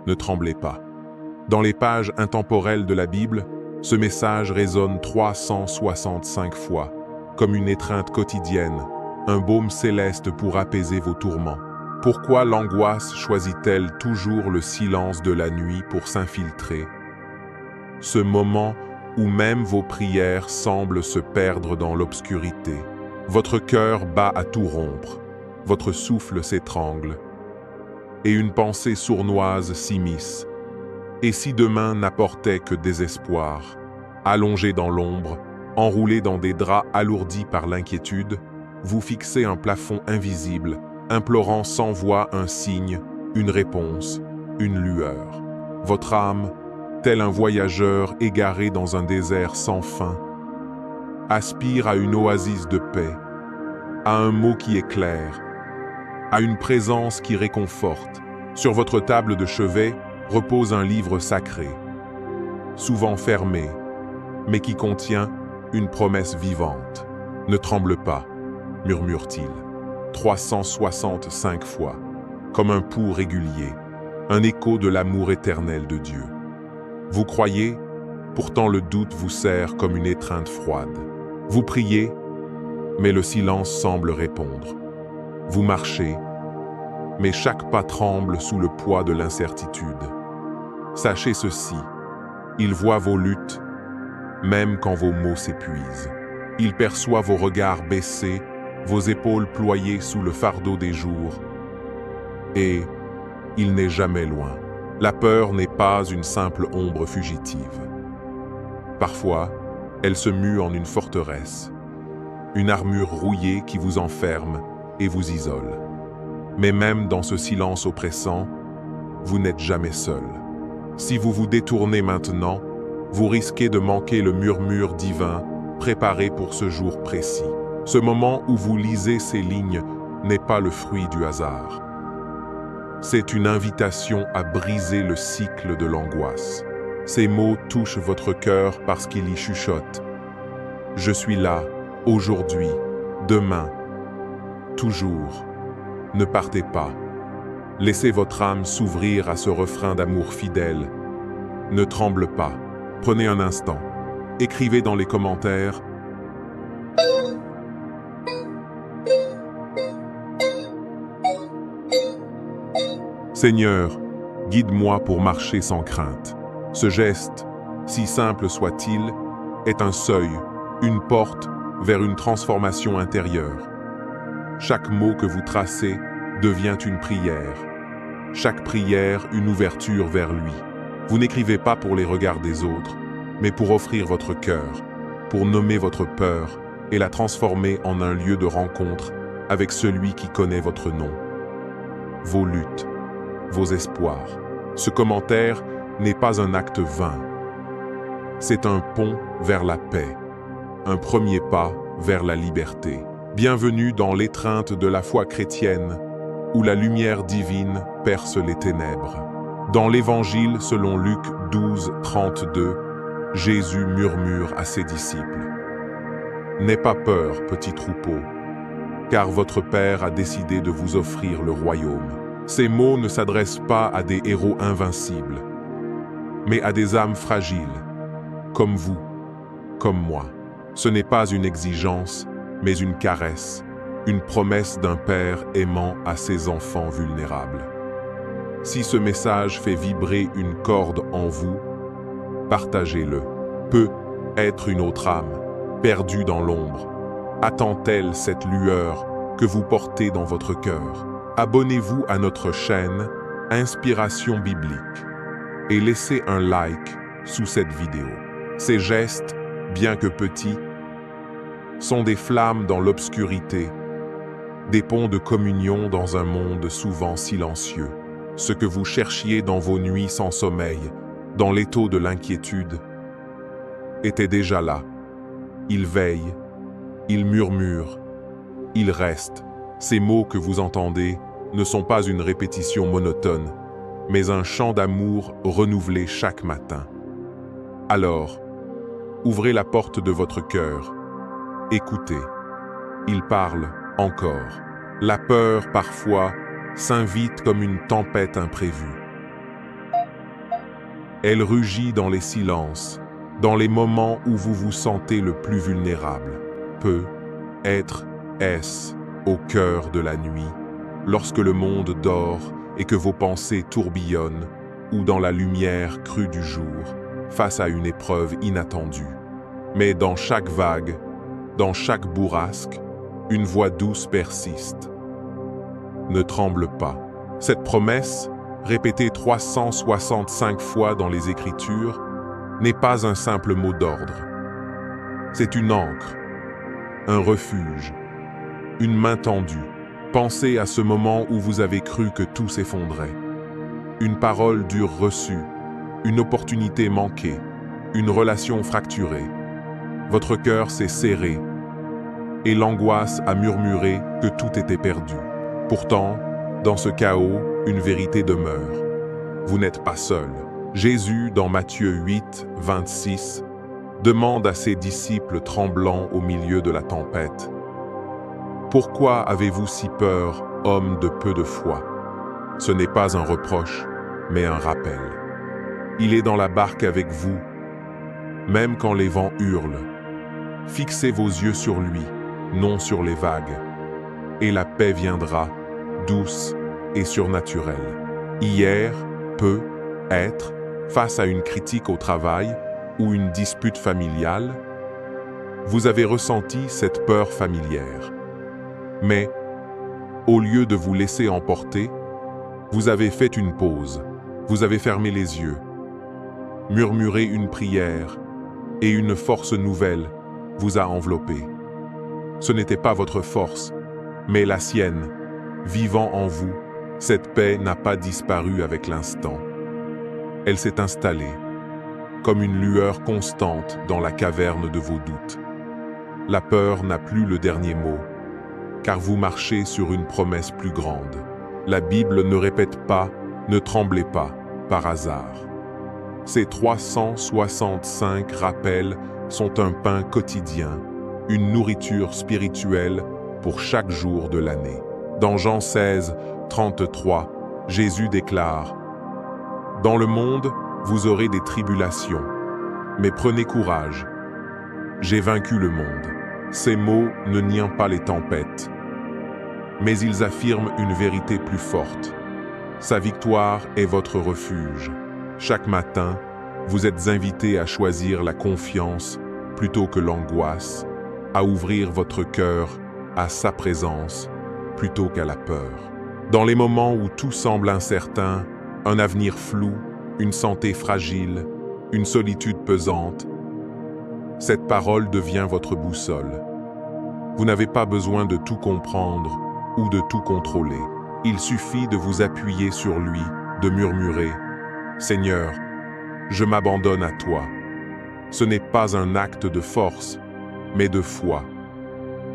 Ne tremblez pas. Dans les pages intemporelles de la Bible, ce message résonne 365 fois, comme une étreinte quotidienne, un baume céleste pour apaiser vos tourments. Pourquoi l'angoisse choisit-elle toujours le silence de la nuit pour s'infiltrer? Ce moment où même vos prières semblent se perdre dans l'obscurité. Votre cœur bat à tout rompre, votre souffle s'étrangle, et une pensée sournoise s'immisce. Et si demain n'apportait que désespoir, allongé dans l'ombre, enroulé dans des draps alourdis par l'inquiétude, vous fixez un plafond invisible, implorant sans voix un signe, une réponse, une lueur. Votre âme, tel un voyageur égaré dans un désert sans fin, aspire à une oasis de paix, à un mot qui éclaire, à une présence qui réconforte. Sur votre table de chevet repose un livre sacré, souvent fermé, mais qui contient une promesse vivante. Ne tremble pas, murmure-t-il, 365 fois, comme un pouls régulier, un écho de l'amour éternel de Dieu. Vous croyez, pourtant le doute vous serre comme une étreinte froide. Vous priez, mais le silence semble répondre. Vous marchez, mais chaque pas tremble sous le poids de l'incertitude. Sachez ceci, il voit vos luttes, même quand vos mots s'épuisent. Il perçoit vos regards baissés, vos épaules ployées sous le fardeau des jours. Et il n'est jamais loin. La peur n'est pas une simple ombre fugitive. Parfois, elle se mue en une forteresse, une armure rouillée qui vous enferme et vous isole. Mais même dans ce silence oppressant, vous n'êtes jamais seul. Si vous vous détournez maintenant, vous risquez de manquer le murmure divin préparé pour ce jour précis. Ce moment où vous lisez ces lignes n'est pas le fruit du hasard. C'est une invitation à briser le cycle de l'angoisse. Ces mots touchent votre cœur parce qu'ils y chuchotent. Je suis là, aujourd'hui, demain, toujours. Ne partez pas. Laissez votre âme s'ouvrir à ce refrain d'amour fidèle. Ne tremble pas. Prenez un instant. Écrivez dans les commentaires « Seigneur, guide-moi pour marcher sans crainte. » Ce geste, si simple soit-il, est un seuil, une porte vers une transformation intérieure. Chaque mot que vous tracez devient une prière. Chaque prière, une ouverture vers lui. Vous n'écrivez pas pour les regards des autres, mais pour offrir votre cœur, pour nommer votre peur et la transformer en un lieu de rencontre avec celui qui connaît votre nom. Vos luttes, vos espoirs. Ce commentaire n'est pas un acte vain. C'est un pont vers la paix, un premier pas vers la liberté. Bienvenue dans l'étreinte de la foi chrétienne, où la lumière divine perce les ténèbres. Dans l'Évangile selon Luc 12, 32, Jésus murmure à ses disciples « N'aie pas peur, petit troupeau, car votre Père a décidé de vous offrir le royaume. » Ces mots ne s'adressent pas à des héros invincibles, mais à des âmes fragiles, comme vous, comme moi. Ce n'est pas une exigence, mais une caresse, une promesse d'un père aimant à ses enfants vulnérables. Si ce message fait vibrer une corde en vous, partagez-le. Peut être une autre âme, perdue dans l'ombre. Attend-elle cette lueur que vous portez dans votre cœur? Abonnez-vous à notre chaîne Inspiration Biblique et laissez un like sous cette vidéo. Ces gestes, bien que petits, sont des flammes dans l'obscurité, des ponts de communion dans un monde souvent silencieux. Ce que vous cherchiez dans vos nuits sans sommeil, dans l'étau de l'inquiétude, était déjà là. Il veille, il murmure, il reste. Ces mots que vous entendez ne sont pas une répétition monotone, mais un chant d'amour renouvelé chaque matin. Alors, ouvrez la porte de votre cœur. Écoutez. Il parle encore. La peur, parfois, s'invite comme une tempête imprévue. Elle rugit dans les silences, dans les moments où vous vous sentez le plus vulnérable. Peut être est-ce au cœur de la nuit, lorsque le monde dort et que vos pensées tourbillonnent, ou dans la lumière crue du jour, face à une épreuve inattendue. Mais dans chaque vague, dans chaque bourrasque, une voix douce persiste. Ne tremble pas. Cette promesse, répétée 365 fois dans les Écritures, n'est pas un simple mot d'ordre. C'est une ancre, un refuge, une main tendue. Pensez à ce moment où vous avez cru que tout s'effondrait. Une parole dure reçue, une opportunité manquée, une relation fracturée. Votre cœur s'est serré et l'angoisse a murmuré que tout était perdu. Pourtant, dans ce chaos, une vérité demeure. Vous n'êtes pas seul. Jésus, dans Matthieu 8, 26, demande à ses disciples tremblants au milieu de la tempête: « Pourquoi avez-vous si peur, hommes de peu de foi ?» Ce n'est pas un reproche, mais un rappel. Il est dans la barque avec vous, même quand les vents hurlent. Fixez vos yeux sur lui, non sur les vagues, et la paix viendra, douce et surnaturelle. Hier, peut être, face à une critique au travail ou une dispute familiale, vous avez ressenti cette peur familière. Mais, au lieu de vous laisser emporter, vous avez fait une pause, vous avez fermé les yeux, murmuré une prière, et une force nouvelle vous a enveloppé. Ce n'était pas votre force, mais la sienne. Vivant en vous, cette paix n'a pas disparu avec l'instant. Elle s'est installée, comme une lueur constante dans la caverne de vos doutes. La peur n'a plus le dernier mot, car vous marchez sur une promesse plus grande. La Bible ne répète pas « ne tremblez pas » par hasard. Ces 365 rappels sont un pain quotidien, une nourriture spirituelle pour chaque jour de l'année. Dans Jean 16, 33, Jésus déclare: « Dans le monde, vous aurez des tribulations, mais prenez courage. J'ai vaincu le monde. » Ces mots ne nient pas les tempêtes, mais ils affirment une vérité plus forte. Sa victoire est votre refuge. Chaque matin, vous êtes invité à choisir la confiance plutôt que l'angoisse, à ouvrir votre cœur à sa présence plutôt qu'à la peur. Dans les moments où tout semble incertain, un avenir flou, une santé fragile, une solitude pesante, cette parole devient votre boussole. Vous n'avez pas besoin de tout comprendre ou de tout contrôler. Il suffit de vous appuyer sur lui, de murmurer: « Seigneur, je m'abandonne à toi. » Ce n'est pas un acte de force, mais de foi,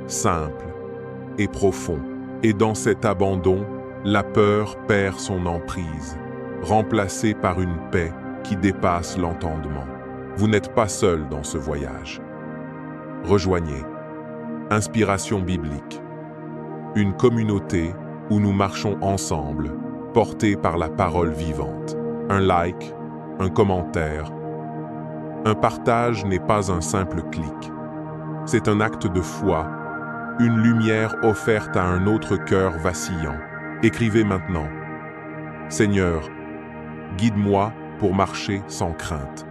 simple et profond. Et dans cet abandon, la peur perd son emprise, remplacée par une paix qui dépasse l'entendement. Vous n'êtes pas seul dans ce voyage. Rejoignez Inspiration biblique, une communauté où nous marchons ensemble, portés par la parole vivante. Un like, un commentaire, un partage n'est pas un simple clic. C'est un acte de foi, une lumière offerte à un autre cœur vacillant. Écrivez maintenant: « Seigneur, guide-moi pour marcher sans crainte. »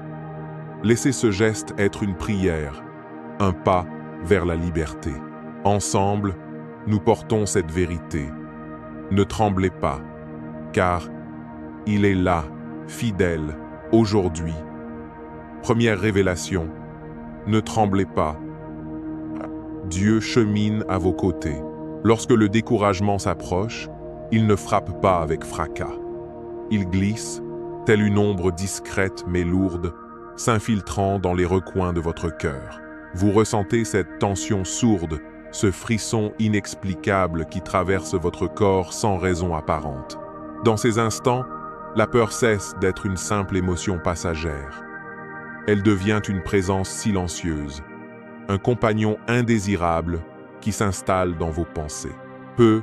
Laissez ce geste être une prière, un pas vers la liberté. Ensemble, nous portons cette vérité. Ne tremblez pas, car il est là, fidèle, aujourd'hui. Première révélation: ne tremblez pas. Dieu chemine à vos côtés. Lorsque le découragement s'approche, il ne frappe pas avec fracas. Il glisse, telle une ombre discrète mais lourde, s'infiltrant dans les recoins de votre cœur. Vous ressentez cette tension sourde, ce frisson inexplicable qui traverse votre corps sans raison apparente. Dans ces instants, la peur cesse d'être une simple émotion passagère. Elle devient une présence silencieuse, un compagnon indésirable qui s'installe dans vos pensées. Peut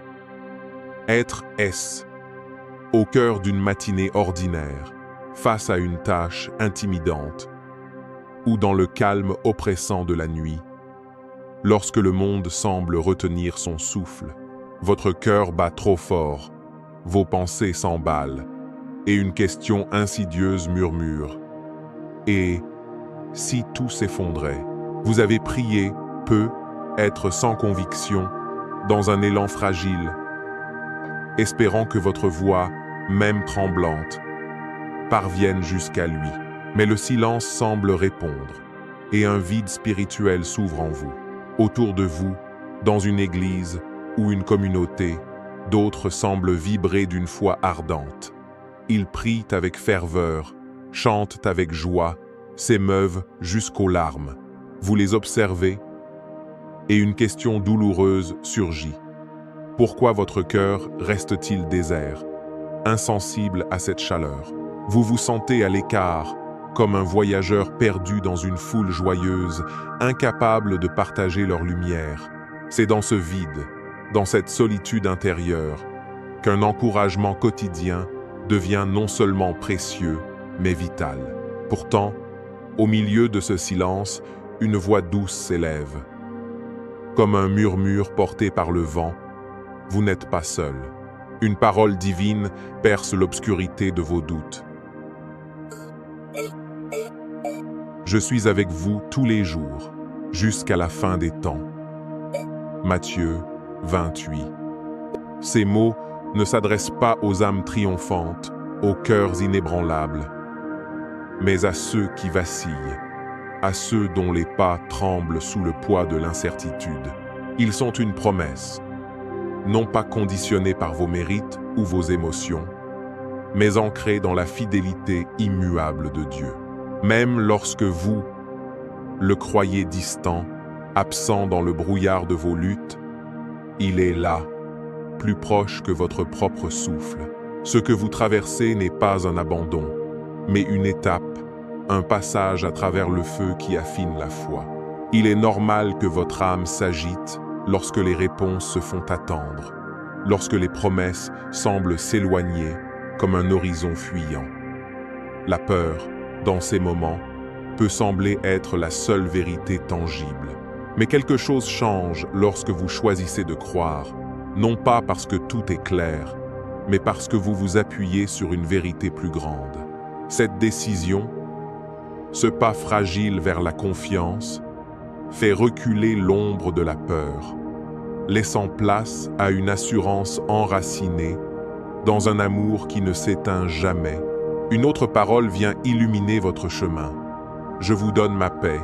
être est-ce, au cœur d'une matinée ordinaire, face à une tâche intimidante, ou dans le calme oppressant de la nuit, lorsque le monde semble retenir son souffle, votre cœur bat trop fort, vos pensées s'emballent, et une question insidieuse murmure. Et si tout s'effondrait? Vous avez prié, peu, être sans conviction, dans un élan fragile, espérant que votre voix, même tremblante, parvienne jusqu'à lui. Mais le silence semble répondre, et un vide spirituel s'ouvre en vous. Autour de vous, dans une église ou une communauté, d'autres semblent vibrer d'une foi ardente. Ils prient avec ferveur, chantent avec joie, s'émeuvent jusqu'aux larmes. Vous les observez, et une question douloureuse surgit. Pourquoi votre cœur reste-t-il désert, insensible à cette chaleur? Vous vous sentez à l'écart, comme un voyageur perdu dans une foule joyeuse, incapable de partager leur lumière. C'est dans ce vide, dans cette solitude intérieure, qu'un encouragement quotidien devient non seulement précieux, mais vital. Pourtant, au milieu de ce silence, une voix douce s'élève. Comme un murmure porté par le vent, vous n'êtes pas seul. Une parole divine perce l'obscurité de vos doutes. Je suis avec vous tous les jours, jusqu'à la fin des temps. Matthieu 28. Ces mots ne s'adressent pas aux âmes triomphantes, aux cœurs inébranlables, mais à ceux qui vacillent, à ceux dont les pas tremblent sous le poids de l'incertitude. Ils sont une promesse, non pas conditionnée par vos mérites ou vos émotions, mais ancrée dans la fidélité immuable de Dieu. Même lorsque vous le croyez distant, absent dans le brouillard de vos luttes, il est là, plus proche que votre propre souffle. Ce que vous traversez n'est pas un abandon, mais une étape, un passage à travers le feu qui affine la foi. Il est normal que votre âme s'agite lorsque les réponses se font attendre, lorsque les promesses semblent s'éloigner comme un horizon fuyant. La peur, dans ces moments, peut sembler être la seule vérité tangible. Mais quelque chose change lorsque vous choisissez de croire, non pas parce que tout est clair, mais parce que vous vous appuyez sur une vérité plus grande. Cette décision, ce pas fragile vers la confiance, fait reculer l'ombre de la peur, laissant place à une assurance enracinée dans un amour qui ne s'éteint jamais. Une autre parole vient illuminer votre chemin. Je vous donne ma paix,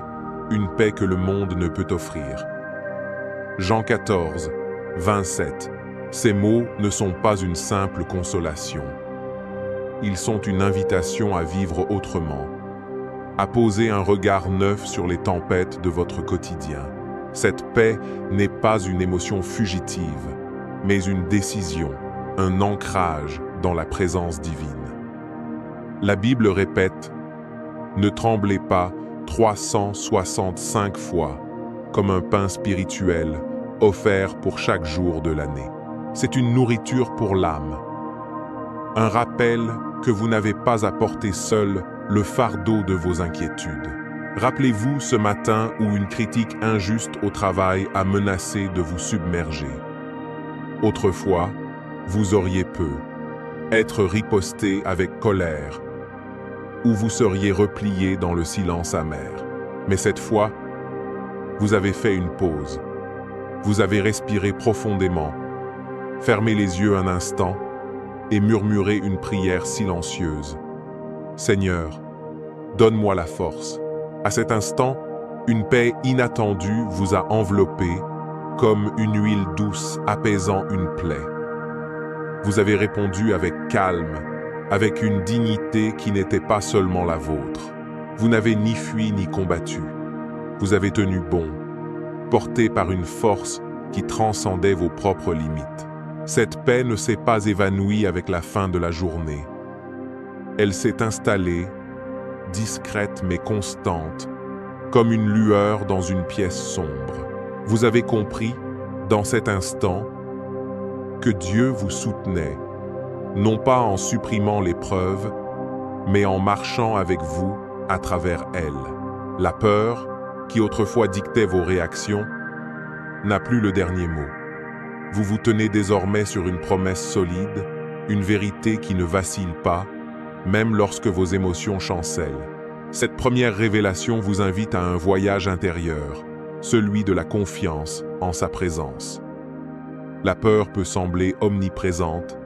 une paix que le monde ne peut offrir. Jean 14, 27. Ces mots ne sont pas une simple consolation. Ils sont une invitation à vivre autrement, à poser un regard neuf sur les tempêtes de votre quotidien. Cette paix n'est pas une émotion fugitive, mais une décision, un ancrage dans la présence divine. La Bible répète « Ne tremblez pas 365 fois, comme un pain spirituel offert pour chaque jour de l'année. » C'est une nourriture pour l'âme, un rappel que vous n'avez pas à porter seul le fardeau de vos inquiétudes. Rappelez-vous ce matin où une critique injuste au travail a menacé de vous submerger. Autrefois, vous auriez peu être riposté avec colère, ou vous seriez replié dans le silence amer. Mais cette fois, vous avez fait une pause. Vous avez respiré profondément, fermé les yeux un instant et murmuré une prière silencieuse. Seigneur, donne-moi la force. À cet instant, une paix inattendue vous a enveloppé comme une huile douce apaisant une plaie. Vous avez répondu avec calme, avec une dignité qui n'était pas seulement la vôtre. Vous n'avez ni fui ni combattu. Vous avez tenu bon, porté par une force qui transcendait vos propres limites. Cette paix ne s'est pas évanouie avec la fin de la journée. Elle s'est installée, discrète mais constante, comme une lueur dans une pièce sombre. Vous avez compris, dans cet instant, que Dieu vous soutenait, non pas en supprimant l'épreuve, mais en marchant avec vous à travers elle. La peur, qui autrefois dictait vos réactions, n'a plus le dernier mot. Vous vous tenez désormais sur une promesse solide, une vérité qui ne vacille pas, même lorsque vos émotions chancellent. Cette première révélation vous invite à un voyage intérieur, celui de la confiance en sa présence. La peur peut sembler omniprésente,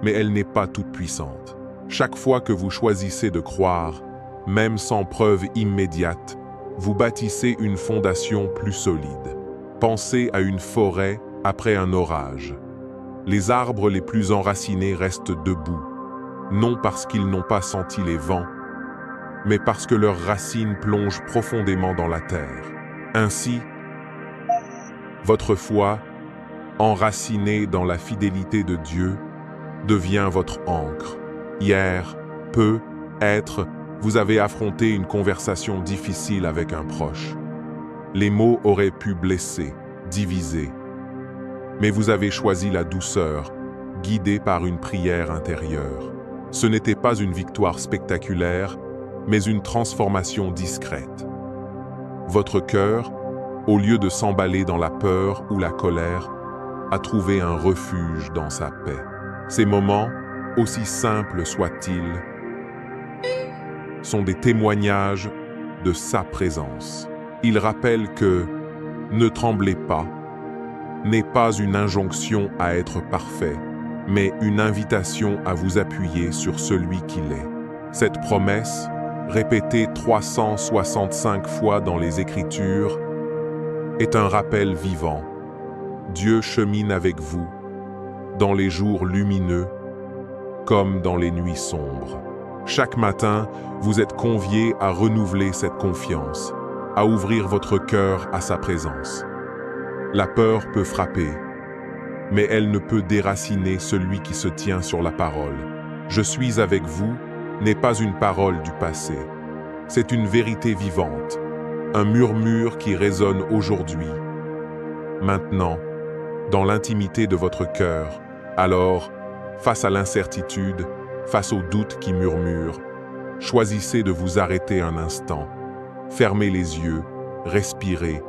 mais elle n'est pas toute puissante. Chaque fois que vous choisissez de croire, même sans preuve immédiate, vous bâtissez une fondation plus solide. Pensez à une forêt après un orage. Les arbres les plus enracinés restent debout, non parce qu'ils n'ont pas senti les vents, mais parce que leurs racines plongent profondément dans la terre. Ainsi, votre foi, enracinée dans la fidélité de Dieu, devient votre ancre. Hier, peut-être, vous avez affronté une conversation difficile avec un proche. Les mots auraient pu blesser, diviser. Mais vous avez choisi la douceur, guidé par une prière intérieure. Ce n'était pas une victoire spectaculaire, mais une transformation discrète. Votre cœur, au lieu de s'emballer dans la peur ou la colère, a trouvé un refuge dans sa paix. Ces moments, aussi simples soient-ils, sont des témoignages de sa présence. Ils rappellent que « ne tremblez pas » n'est pas une injonction à être parfait, mais une invitation à vous appuyer sur celui qu'il est. Cette promesse, répétée 365 fois dans les Écritures, est un rappel vivant. Dieu chemine avec vous, dans les jours lumineux, comme dans les nuits sombres. Chaque matin, vous êtes conviés à renouveler cette confiance, à ouvrir votre cœur à sa présence. La peur peut frapper, mais elle ne peut déraciner celui qui se tient sur la parole. « Je suis avec vous » n'est pas une parole du passé. C'est une vérité vivante, un murmure qui résonne aujourd'hui, maintenant, dans l'intimité de votre cœur. Alors, face à l'incertitude, face aux doutes qui murmurent, choisissez de vous arrêter un instant, fermez les yeux, respirez,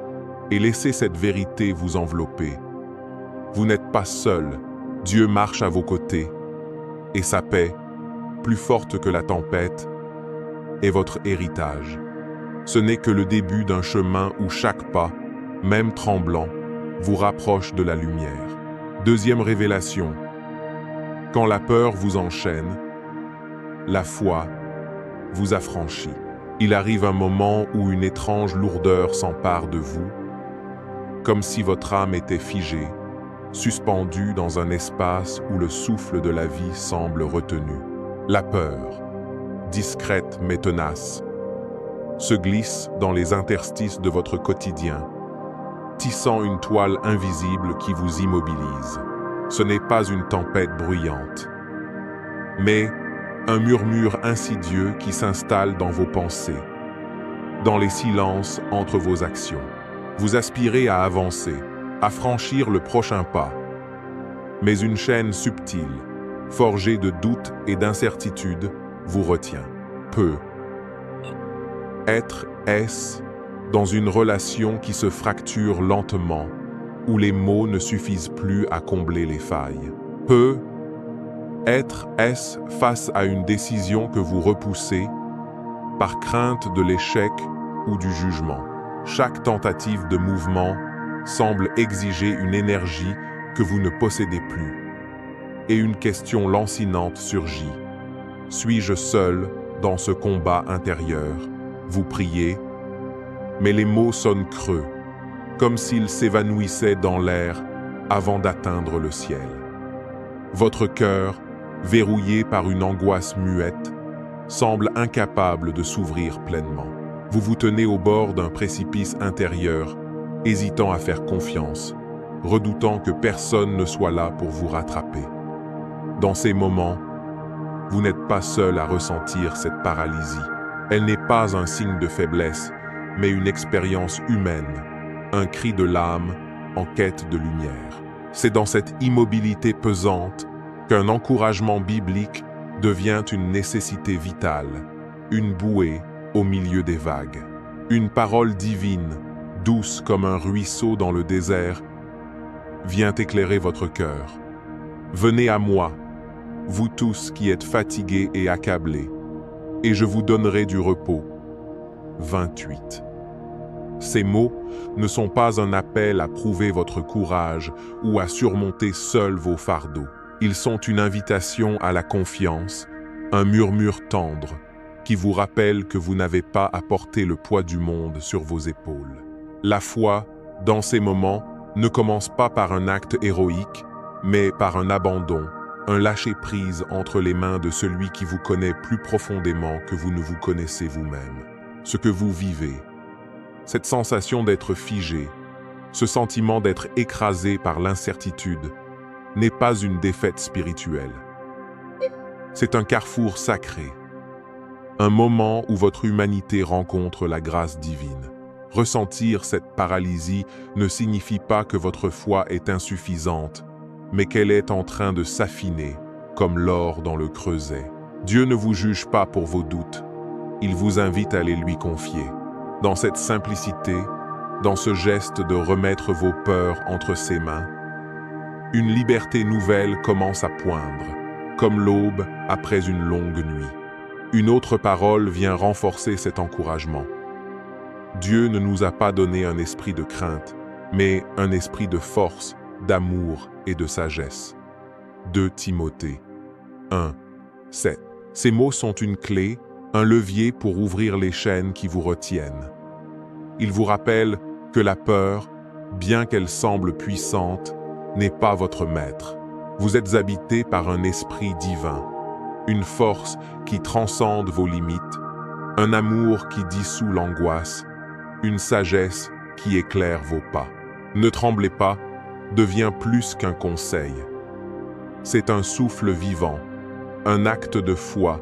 et laissez cette vérité vous envelopper. Vous n'êtes pas seul, Dieu marche à vos côtés, et sa paix, plus forte que la tempête, est votre héritage. Ce n'est que le début d'un chemin où chaque pas, même tremblant, vous rapproche de la lumière. Deuxième révélation. Quand la peur vous enchaîne, la foi vous affranchit. Il arrive un moment où une étrange lourdeur s'empare de vous, comme si votre âme était figée, suspendue dans un espace où le souffle de la vie semble retenu. La peur, discrète mais tenace, se glisse dans les interstices de votre quotidien, tissant une toile invisible qui vous immobilise. Ce n'est pas une tempête bruyante, mais un murmure insidieux qui s'installe dans vos pensées, dans les silences entre vos actions. Vous aspirez à avancer, à franchir le prochain pas, mais une chaîne subtile, forgée de doutes et d'incertitudes, vous retient. Peut-être est-ce dans une relation qui se fracture lentement, où les mots ne suffisent plus à combler les failles. Peut-être est-ce face à une décision que vous repoussez, par crainte de l'échec ou du jugement. Chaque tentative de mouvement semble exiger une énergie que vous ne possédez plus. Et une question lancinante surgit. Suis-je seul dans ce combat intérieur? Vous priez, mais les mots sonnent creux, comme s'ils s'évanouissaient dans l'air avant d'atteindre le ciel. Votre cœur, verrouillé par une angoisse muette, semble incapable de s'ouvrir pleinement. Vous vous tenez au bord d'un précipice intérieur, hésitant à faire confiance, redoutant que personne ne soit là pour vous rattraper. Dans ces moments, vous n'êtes pas seul à ressentir cette paralysie. Elle n'est pas un signe de faiblesse, mais une expérience humaine, un cri de l'âme en quête de lumière. C'est dans cette immobilité pesante qu'un encouragement biblique devient une nécessité vitale, une bouée au milieu des vagues. Une parole divine, douce comme un ruisseau dans le désert, vient éclairer votre cœur. Venez à moi, vous tous qui êtes fatigués et accablés, et je vous donnerai du repos. 28. Ces mots ne sont pas un appel à prouver votre courage ou à surmonter seuls vos fardeaux. Ils sont une invitation à la confiance, un murmure tendre qui vous rappelle que vous n'avez pas à porter le poids du monde sur vos épaules. La foi, dans ces moments, ne commence pas par un acte héroïque, mais par un abandon, un lâcher-prise entre les mains de celui qui vous connaît plus profondément que vous ne vous connaissez vous-même. Ce que vous vivez, cette sensation d'être figé, ce sentiment d'être écrasé par l'incertitude, n'est pas une défaite spirituelle. C'est un carrefour sacré, un moment où votre humanité rencontre la grâce divine. Ressentir cette paralysie ne signifie pas que votre foi est insuffisante, mais qu'elle est en train de s'affiner, comme l'or dans le creuset. Dieu ne vous juge pas pour vos doutes, il vous invite à les lui confier. Dans cette simplicité, dans ce geste de remettre vos peurs entre ses mains, une liberté nouvelle commence à poindre, comme l'aube après une longue nuit. Une autre parole vient renforcer cet encouragement. Dieu ne nous a pas donné un esprit de crainte, mais un esprit de force, d'amour et de sagesse. 2 Timothée 1, 7. Ces mots sont une clé, un levier pour ouvrir les chaînes qui vous retiennent. Ils vous rappellent que la peur, bien qu'elle semble puissante, n'est pas votre maître. Vous êtes habité par un esprit divin, une force qui transcende vos limites, un amour qui dissout l'angoisse, une sagesse qui éclaire vos pas. Ne tremblez pas devient plus qu'un conseil. C'est un souffle vivant, un acte de foi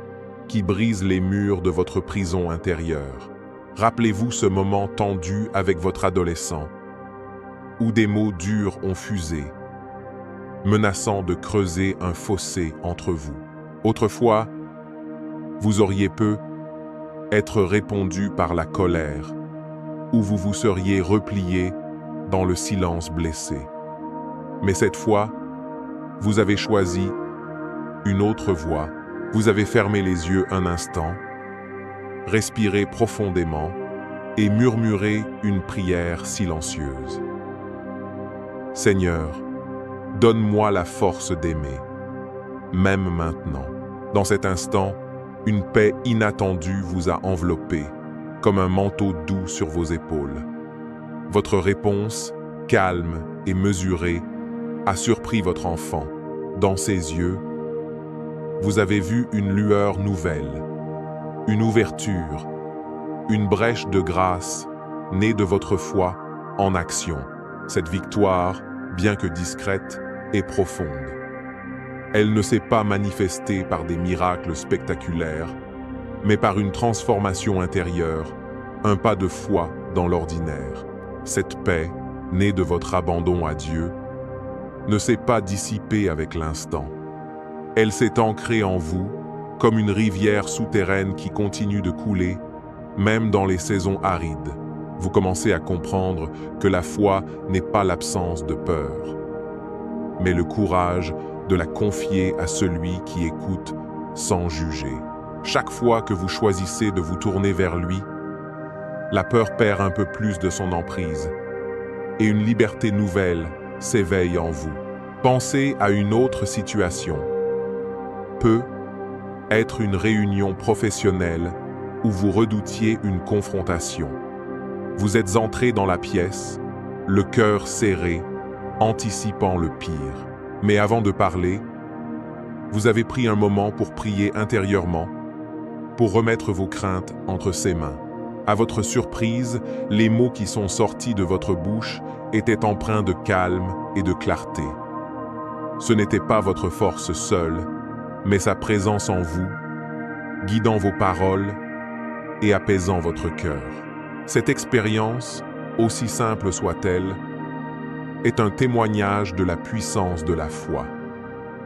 qui brise les murs de votre prison intérieure. Rappelez-vous ce moment tendu avec votre adolescent, où des mots durs ont fusé, menaçant de creuser un fossé entre vous. Autrefois, vous auriez pu être répondu par la colère, ou vous vous seriez replié dans le silence blessé. Mais cette fois, vous avez choisi une autre voie. Vous avez fermé les yeux un instant, respiré profondément et murmuré une prière silencieuse. Seigneur, donne-moi la force d'aimer, même maintenant. Dans cet instant, une paix inattendue vous a enveloppé, comme un manteau doux sur vos épaules. Votre réponse, calme et mesurée, a surpris votre enfant. Dans ses yeux, vous avez vu une lueur nouvelle, une ouverture, une brèche de grâce née de votre foi en action. Cette victoire, bien que discrète, est profonde. Elle ne s'est pas manifestée par des miracles spectaculaires, mais par une transformation intérieure, un pas de foi dans l'ordinaire. Cette paix, née de votre abandon à Dieu, ne s'est pas dissipée avec l'instant. Elle s'est ancrée en vous, comme une rivière souterraine qui continue de couler, même dans les saisons arides. Vous commencez à comprendre que la foi n'est pas l'absence de peur, mais le courage de la confier à celui qui écoute sans juger. Chaque fois que vous choisissez de vous tourner vers lui, la peur perd un peu plus de son emprise et une liberté nouvelle s'éveille en vous. Pensez à une autre situation. Peut être une réunion professionnelle où vous redoutiez une confrontation. Vous êtes entré dans la pièce, le cœur serré, anticipant le pire. Mais avant de parler, vous avez pris un moment pour prier intérieurement, pour remettre vos craintes entre ses mains. À votre surprise, les mots qui sont sortis de votre bouche étaient empreints de calme et de clarté. Ce n'était pas votre force seule, mais sa présence en vous, guidant vos paroles et apaisant votre cœur. Cette expérience, aussi simple soit-elle, est un témoignage de la puissance de la foi.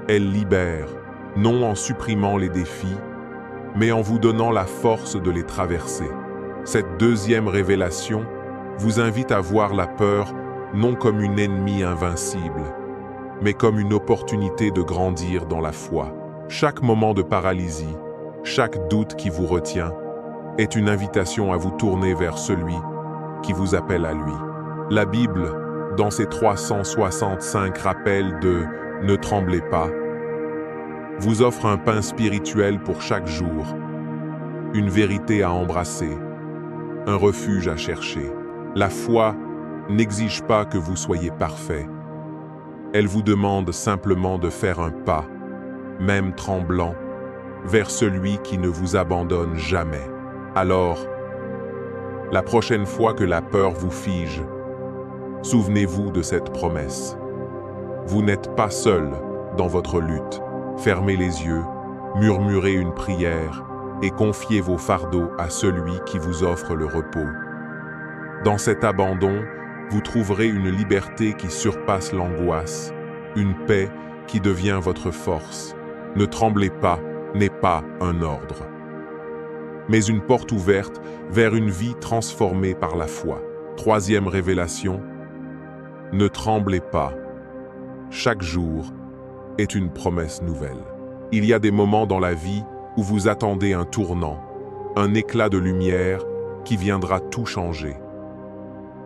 Elle libère, non en supprimant les défis, mais en vous donnant la force de les traverser. Cette deuxième révélation vous invite à voir la peur non comme une ennemie invincible, mais comme une opportunité de grandir dans la foi. Chaque moment de paralysie, chaque doute qui vous retient, est une invitation à vous tourner vers celui qui vous appelle à lui. La Bible, dans ses 365 rappels de « Ne tremblez pas », vous offre un pain spirituel pour chaque jour, une vérité à embrasser, un refuge à chercher. La foi n'exige pas que vous soyez parfait. Elle vous demande simplement de faire un pas, même tremblant, vers celui qui ne vous abandonne jamais. Alors, la prochaine fois que la peur vous fige, souvenez-vous de cette promesse. Vous n'êtes pas seul dans votre lutte. Fermez les yeux, murmurez une prière et confiez vos fardeaux à celui qui vous offre le repos. Dans cet abandon, vous trouverez une liberté qui surpasse l'angoisse, une paix qui devient votre force. Ne tremblez pas n'est pas un ordre, mais une porte ouverte vers une vie transformée par la foi. Troisième révélation, ne tremblez pas. Chaque jour est une promesse nouvelle. Il y a des moments dans la vie où vous attendez un tournant, un éclat de lumière qui viendra tout changer.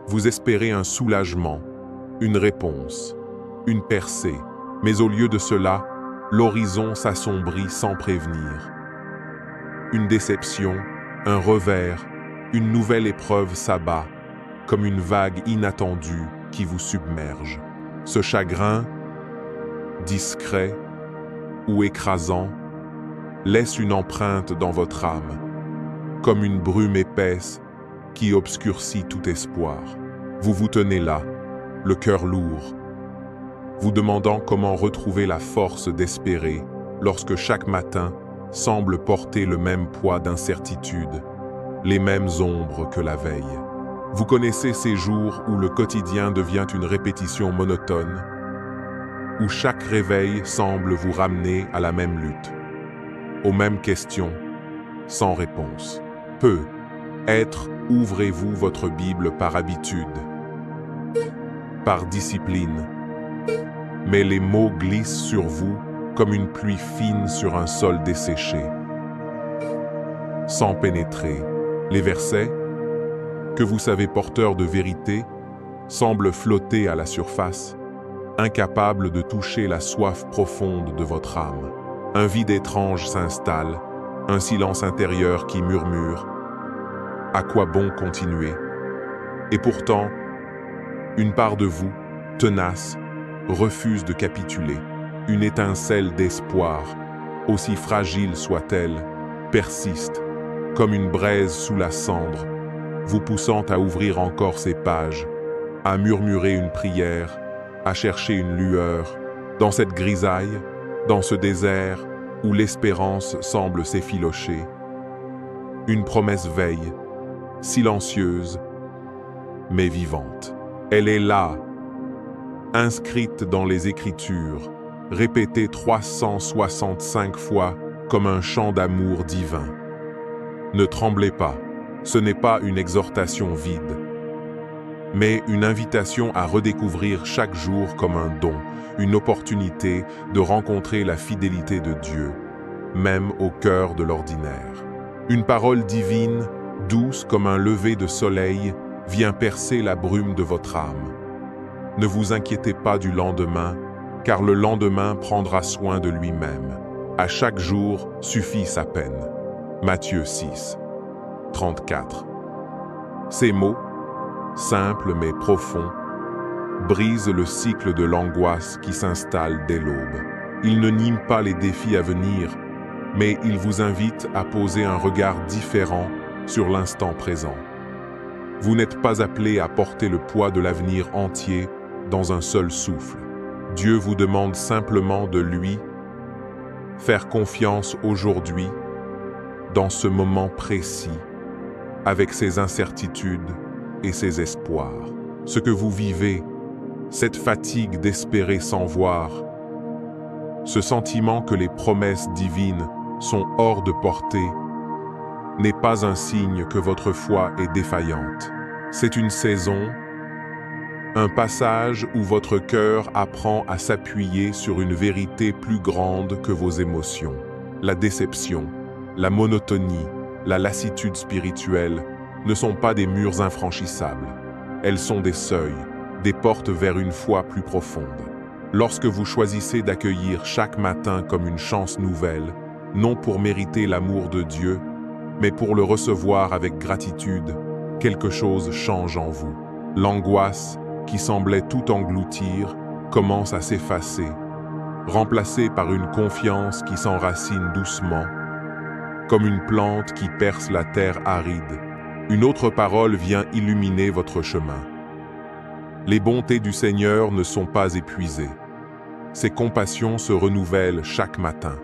Vous espérez un soulagement, une réponse, une percée, mais au lieu de cela, l'horizon s'assombrit sans prévenir. Une déception, un revers, une nouvelle épreuve s'abat, comme une vague inattendue qui vous submerge. Ce chagrin, discret ou écrasant, laisse une empreinte dans votre âme, comme une brume épaisse qui obscurcit tout espoir. Vous vous tenez là, le cœur lourd, vous demandant comment retrouver la force d'espérer lorsque chaque matin semble porter le même poids d'incertitude, les mêmes ombres que la veille. Vous connaissez ces jours où le quotidien devient une répétition monotone, où chaque réveil semble vous ramener à la même lutte, aux mêmes questions, sans réponse. Ouvrez-vous votre Bible par habitude, par discipline, mais les mots glissent sur vous comme une pluie fine sur un sol desséché. Sans pénétrer, les versets, que vous savez porteurs de vérité, semblent flotter à la surface, incapables de toucher la soif profonde de votre âme. Un vide étrange s'installe, un silence intérieur qui murmure « À quoi bon continuer ?» Et pourtant, une part de vous, tenace, refuse de capituler. Une étincelle d'espoir, aussi fragile soit-elle, persiste, comme une braise sous la cendre, vous poussant à ouvrir encore ces pages, à murmurer une prière, à chercher une lueur, dans cette grisaille, dans ce désert où l'espérance semble s'effilocher. Une promesse veille, silencieuse, mais vivante. Elle est là, inscrite dans les Écritures, répétée 365 fois comme un chant d'amour divin. Ne tremblez pas, ce n'est pas une exhortation vide, mais une invitation à redécouvrir chaque jour comme un don, une opportunité de rencontrer la fidélité de Dieu, même au cœur de l'ordinaire. Une parole divine, douce comme un lever de soleil, vient percer la brume de votre âme. Ne vous inquiétez pas du lendemain, car le lendemain prendra soin de lui-même. À chaque jour suffit sa peine. Matthieu 6, 34. Ces mots, simples mais profonds, brisent le cycle de l'angoisse qui s'installe dès l'aube. Ils ne nient pas les défis à venir, mais ils vous invitent à poser un regard différent sur l'instant présent. Vous n'êtes pas appelé à porter le poids de l'avenir entier dans un seul souffle. Dieu vous demande simplement de lui faire confiance aujourd'hui, dans ce moment précis, avec ses incertitudes et ses espoirs. Ce que vous vivez, cette fatigue d'espérer sans voir, Ce sentiment que les promesses divines sont hors de portée n'est pas un signe que votre foi est défaillante. C'est une saison, un passage où votre cœur apprend à s'appuyer sur une vérité plus grande que vos émotions. La déception, la monotonie, la lassitude spirituelle ne sont pas des murs infranchissables. Elles sont des seuils, des portes vers une foi plus profonde. Lorsque vous choisissez d'accueillir chaque matin comme une chance nouvelle, non pour mériter l'amour de Dieu, mais pour le recevoir avec gratitude, quelque chose change en vous. L'angoisse, qui semblait tout engloutir, commence à s'effacer, remplacée par une confiance qui s'enracine doucement, comme une plante qui perce la terre aride. Une autre parole vient illuminer votre chemin. Les bontés du Seigneur ne sont pas épuisées. Ses compassions se renouvellent chaque matin.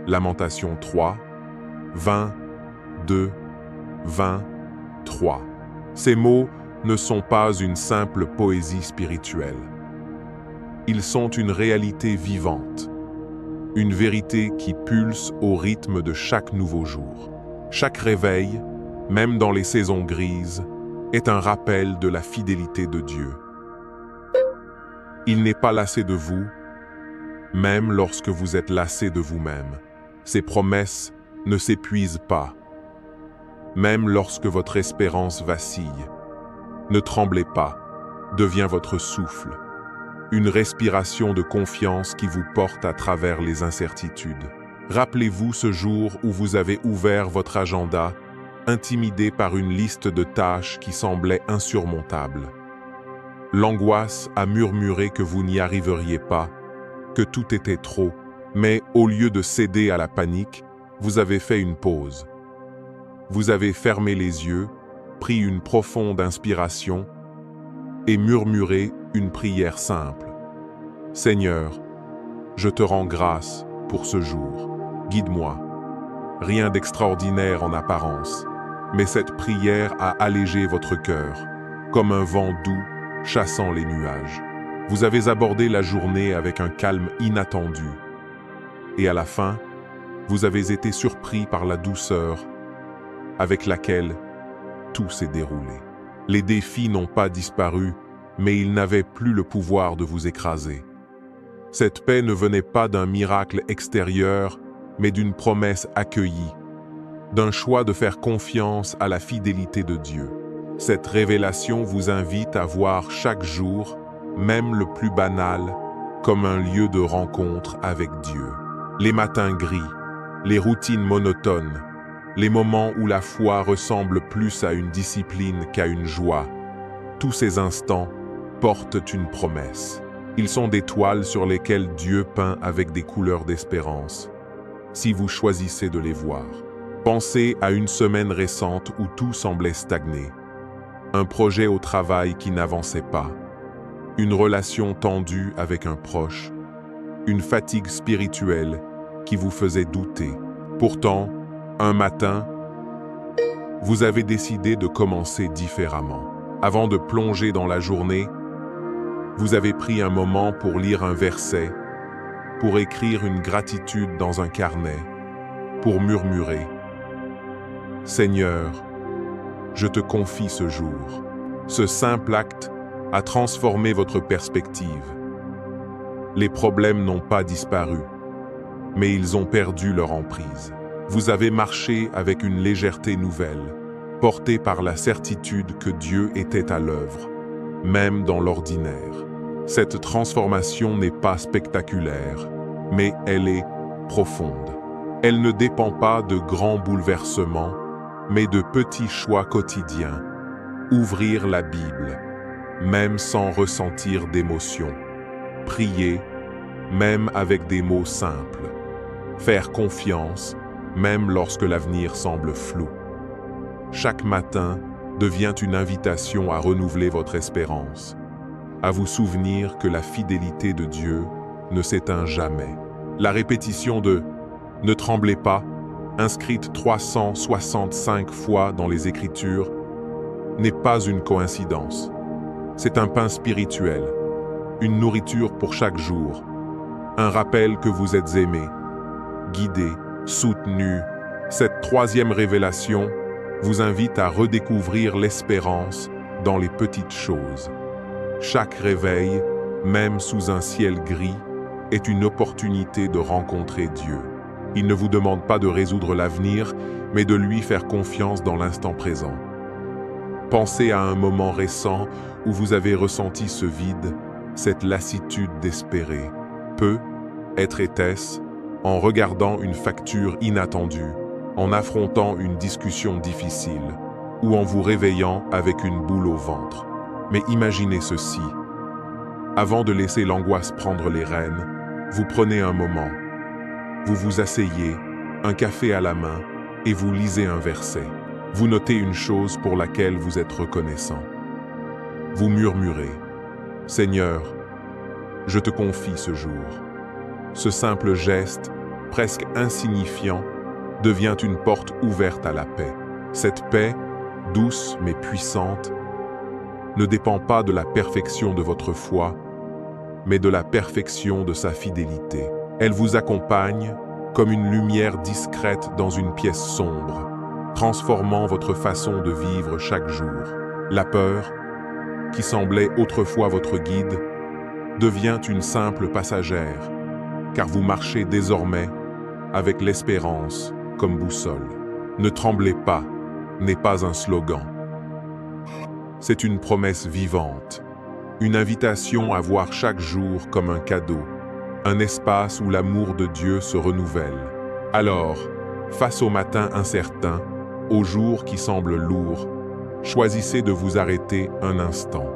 Lamentation 3, 22, 23. Ces mots ne sont pas une simple poésie spirituelle. Ils sont une réalité vivante, une vérité qui pulse au rythme de chaque nouveau jour. Chaque réveil, même dans les saisons grises, est un rappel de la fidélité de Dieu. Il n'est pas lassé de vous, même lorsque vous êtes lassé de vous-même. Ses promesses ne s'épuisent pas, même lorsque votre espérance vacille. Ne tremblez pas, devient votre souffle, une respiration de confiance qui vous porte à travers les incertitudes. Rappelez-vous ce jour où vous avez ouvert votre agenda, intimidé par une liste de tâches qui semblait insurmontable. L'angoisse a murmuré que vous n'y arriveriez pas, que tout était trop, mais au lieu de céder à la panique, vous avez fait une pause. Vous avez fermé les yeux, pris une profonde inspiration et murmuré une prière simple. Seigneur, je te rends grâce pour ce jour. Guide-moi. Rien d'extraordinaire en apparence, mais cette prière a allégé votre cœur, comme un vent doux chassant les nuages. Vous avez abordé la journée avec un calme inattendu. Et à la fin, vous avez été surpris par la douceur avec laquelle tout s'est déroulé. Les défis n'ont pas disparu, mais ils n'avaient plus le pouvoir de vous écraser. Cette paix ne venait pas d'un miracle extérieur, mais d'une promesse accueillie, d'un choix de faire confiance à la fidélité de Dieu. Cette révélation vous invite à voir chaque jour, même le plus banal, comme un lieu de rencontre avec Dieu. Les matins gris, les routines monotones, les moments où la foi ressemble plus à une discipline qu'à une joie, tous ces instants portent une promesse. Ils sont des toiles sur lesquelles Dieu peint avec des couleurs d'espérance, si vous choisissez de les voir. Pensez à une semaine récente où tout semblait stagner, un projet au travail qui n'avançait pas, une relation tendue avec un proche, une fatigue spirituelle qui vous faisait douter. Pourtant, un matin, vous avez décidé de commencer différemment. Avant de plonger dans la journée, vous avez pris un moment pour lire un verset, pour écrire une gratitude dans un carnet, pour murmurer « Seigneur, je te confie ce jour ». Ce simple acte a transformé votre perspective. Les problèmes n'ont pas disparu, mais ils ont perdu leur emprise. Vous avez marché avec une légèreté nouvelle, porté par la certitude que Dieu était à l'œuvre, même dans l'ordinaire. Cette transformation n'est pas spectaculaire, mais elle est profonde. Elle ne dépend pas de grands bouleversements, mais de petits choix quotidiens. Ouvrir la Bible, même sans ressentir d'émotion. Prier, même avec des mots simples. Faire confiance, même lorsque l'avenir semble flou. Chaque matin devient une invitation à renouveler votre espérance, à vous souvenir que la fidélité de Dieu ne s'éteint jamais. La répétition de « Ne tremblez pas », inscrite 365 fois dans les Écritures, n'est pas une coïncidence. C'est un pain spirituel, une nourriture pour chaque jour, Un rappel que vous êtes aimé, guidé, soutenu. Cette troisième révélation vous invite à redécouvrir l'espérance dans les petites choses. Chaque réveil, même sous un ciel gris, est une opportunité de rencontrer Dieu. Il ne vous demande pas de résoudre l'avenir, mais de lui faire confiance dans l'instant présent. Pensez à un moment récent où vous avez ressenti ce vide, cette lassitude d'espérer. Était-ce en regardant une facture inattendue, en affrontant une discussion difficile, ou en vous réveillant avec une boule au ventre. Mais imaginez ceci. Avant de laisser l'angoisse prendre les rênes, vous prenez un moment. Vous vous asseyez, un café à la main, et vous lisez un verset. Vous notez une chose pour laquelle vous êtes reconnaissant. Vous murmurez « Seigneur, je te confie ce jour ». Ce simple geste, presque insignifiant, devient une porte ouverte à la paix. Cette paix, douce mais puissante, ne dépend pas de la perfection de votre foi, mais de la perfection de sa fidélité. Elle vous accompagne comme une lumière discrète dans une pièce sombre, transformant votre façon de vivre chaque jour. La peur, qui semblait autrefois votre guide, devient une simple passagère, car vous marchez désormais avec l'espérance comme boussole. Ne tremblez pas n'est pas un slogan. C'est une promesse vivante, une invitation à voir chaque jour comme un cadeau, un espace où l'amour de Dieu se renouvelle. Alors, face au matin incertain, aux jours qui semblent lourds, choisissez de vous arrêter un instant.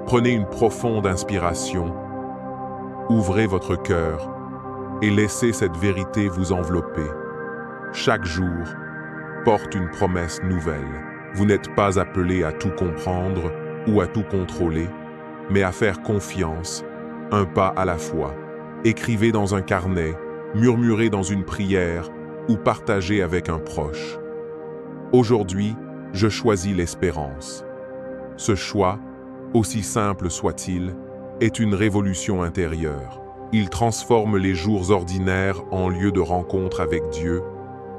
Prenez une profonde inspiration, ouvrez votre cœur et laissez cette vérité vous envelopper. Chaque jour porte une promesse nouvelle. Vous n'êtes pas appelé à tout comprendre ou à tout contrôler, mais à faire confiance, un pas à la fois. Écrivez dans un carnet, murmurez dans une prière ou partagez avec un proche. Aujourd'hui, je choisis l'espérance. Ce choix, aussi simple soit-il, est une révolution intérieure. Il transforme les jours ordinaires en lieu de rencontre avec Dieu,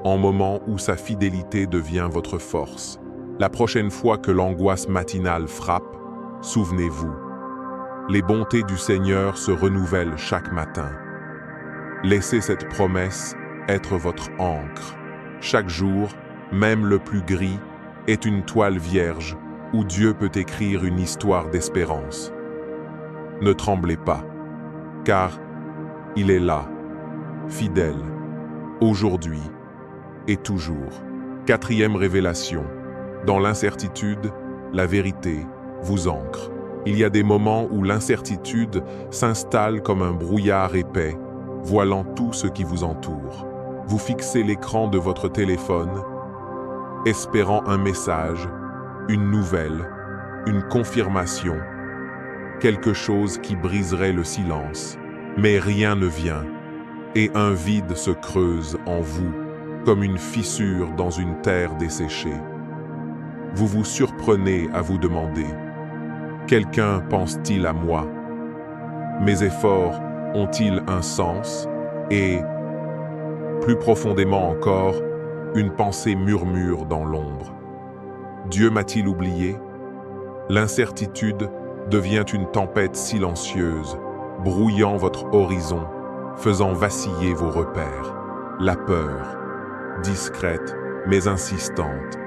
en moments où sa fidélité devient votre force. La prochaine fois que l'angoisse matinale frappe, souvenez-vous, les bontés du Seigneur se renouvellent chaque matin. Laissez cette promesse être votre encre. Chaque jour, même le plus gris, est une toile vierge où Dieu peut écrire une histoire d'espérance. Ne tremblez pas, car il est là, fidèle, aujourd'hui et toujours. Quatrième révélation. Dans l'incertitude, la vérité vous ancre. Il y a des moments où l'incertitude s'installe comme un brouillard épais, voilant tout ce qui vous entoure. Vous fixez l'écran de votre téléphone, espérant un message, une nouvelle, une confirmation, quelque chose qui briserait le silence. Mais rien ne vient, et un vide se creuse en vous, comme une fissure dans une terre desséchée. Vous vous surprenez à vous demander « Quelqu'un pense-t-il à moi? Mes efforts ont-ils un sens ?» Et, plus profondément encore, une pensée murmure dans l'ombre. Dieu m'a-t-il oublié? L'incertitude devient une tempête silencieuse, brouillant votre horizon, faisant vaciller vos repères. La peur, discrète mais insistante,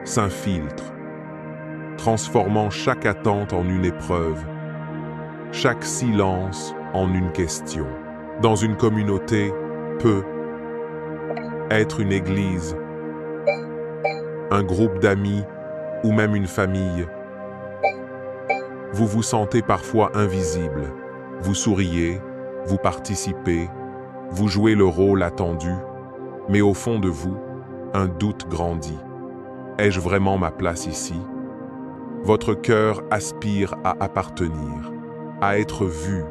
s'infiltre, transformant chaque attente en une épreuve, chaque silence en une question. Dans une communauté, peut être une église, un groupe d'amis ou même une famille. Vous vous sentez parfois invisible. Vous souriez, vous participez, vous jouez le rôle attendu, mais au fond de vous, un doute grandit. Ai-je vraiment ma place ici? Votre cœur aspire à appartenir, à être vu,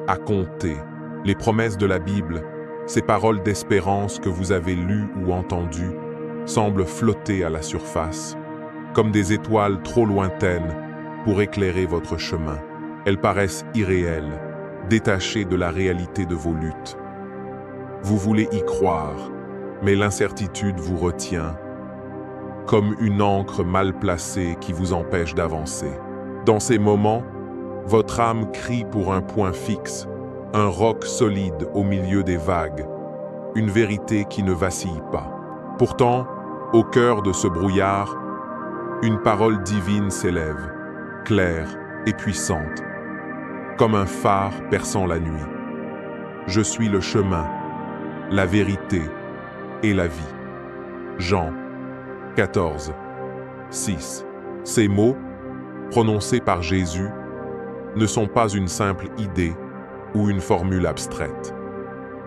à compter. Les promesses de la Bible, ces paroles d'espérance que vous avez lues ou entendues, semblent flotter à la surface, comme des étoiles trop lointaines pour éclairer votre chemin. Elles paraissent irréelles, détaché de la réalité de vos luttes. Vous voulez y croire, mais l'incertitude vous retient, comme une ancre mal placée qui vous empêche d'avancer. Dans ces moments, votre âme crie pour un point fixe, un roc solide au milieu des vagues, une vérité qui ne vacille pas. Pourtant, au cœur de ce brouillard, une parole divine s'élève, claire et puissante, comme un phare perçant la nuit. Je suis le chemin, la vérité et la vie. Jean 14, 6. Ces mots, prononcés par Jésus, ne sont pas une simple idée ou une formule abstraite.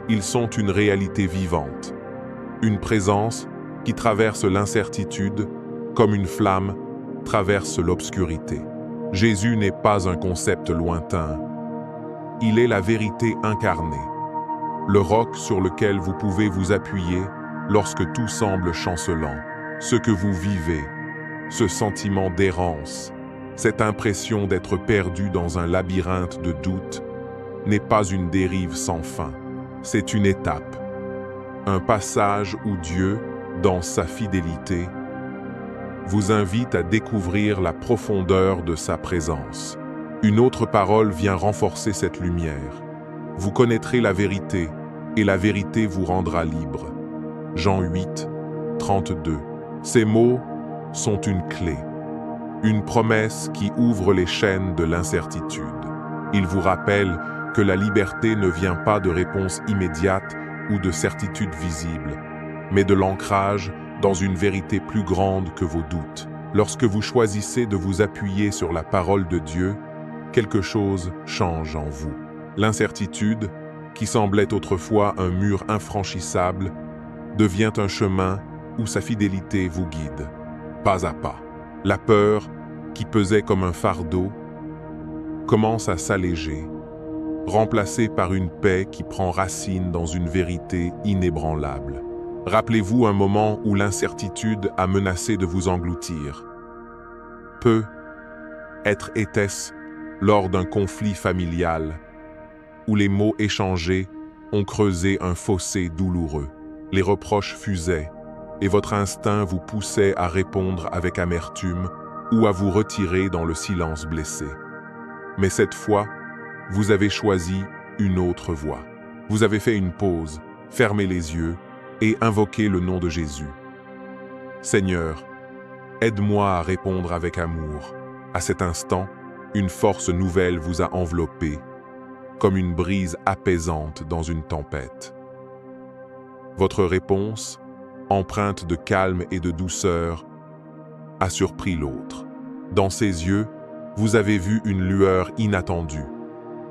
Ils sont une réalité vivante, une présence qui traverse l'incertitude comme une flamme traverse l'obscurité. Jésus n'est pas un concept lointain. Il est la vérité incarnée, le roc sur lequel vous pouvez vous appuyer lorsque tout semble chancelant. Ce que vous vivez, ce sentiment d'errance, cette impression d'être perdu dans un labyrinthe de doutes, n'est pas une dérive sans fin. C'est une étape, un passage où Dieu, dans sa fidélité, vous invite à découvrir la profondeur de sa présence. Une autre parole vient renforcer cette lumière. Vous connaîtrez la vérité, et la vérité vous rendra libre. Jean 8, 32. Ces mots sont une clé, une promesse qui ouvre les chaînes de l'incertitude. Ils vous rappellent que la liberté ne vient pas de réponses immédiates ou de certitudes visibles, mais de l'ancrage dans une vérité plus grande que vos doutes. Lorsque vous choisissez de vous appuyer sur la parole de Dieu, quelque chose change en vous. L'incertitude, qui semblait autrefois un mur infranchissable, devient un chemin où sa fidélité vous guide, pas à pas. La peur, qui pesait comme un fardeau, commence à s'alléger, remplacée par une paix qui prend racine dans une vérité inébranlable. Rappelez-vous un moment où l'incertitude a menacé de vous engloutir. Était-ce lors d'un conflit familial, où les mots échangés ont creusé un fossé douloureux. Les reproches fusaient, et votre instinct vous poussait à répondre avec amertume ou à vous retirer dans le silence blessé. Mais cette fois, vous avez choisi une autre voie. Vous avez fait une pause, fermé les yeux et invoqué le nom de Jésus. Seigneur, aide-moi à répondre avec amour. À cet instant, une force nouvelle vous a enveloppé, comme une brise apaisante dans une tempête. Votre réponse, empreinte de calme et de douceur, a surpris l'autre. Dans ses yeux, vous avez vu une lueur inattendue,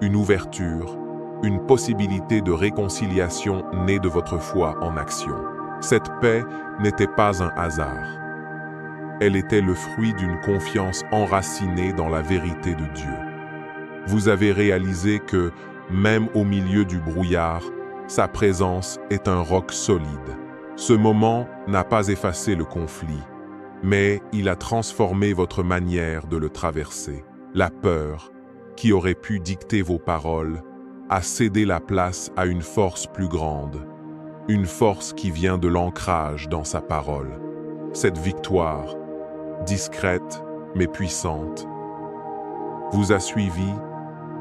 une ouverture, une possibilité de réconciliation née de votre foi en action. Cette paix n'était pas un hasard. Elle était le fruit d'une confiance enracinée dans la vérité de Dieu. Vous avez réalisé que, même au milieu du brouillard, sa présence est un roc solide. Ce moment n'a pas effacé le conflit, mais il a transformé votre manière de le traverser. La peur, qui aurait pu dicter vos paroles, a cédé la place à une force plus grande, une force qui vient de l'ancrage dans sa parole. Cette victoire, discrète mais puissante, vous a suivi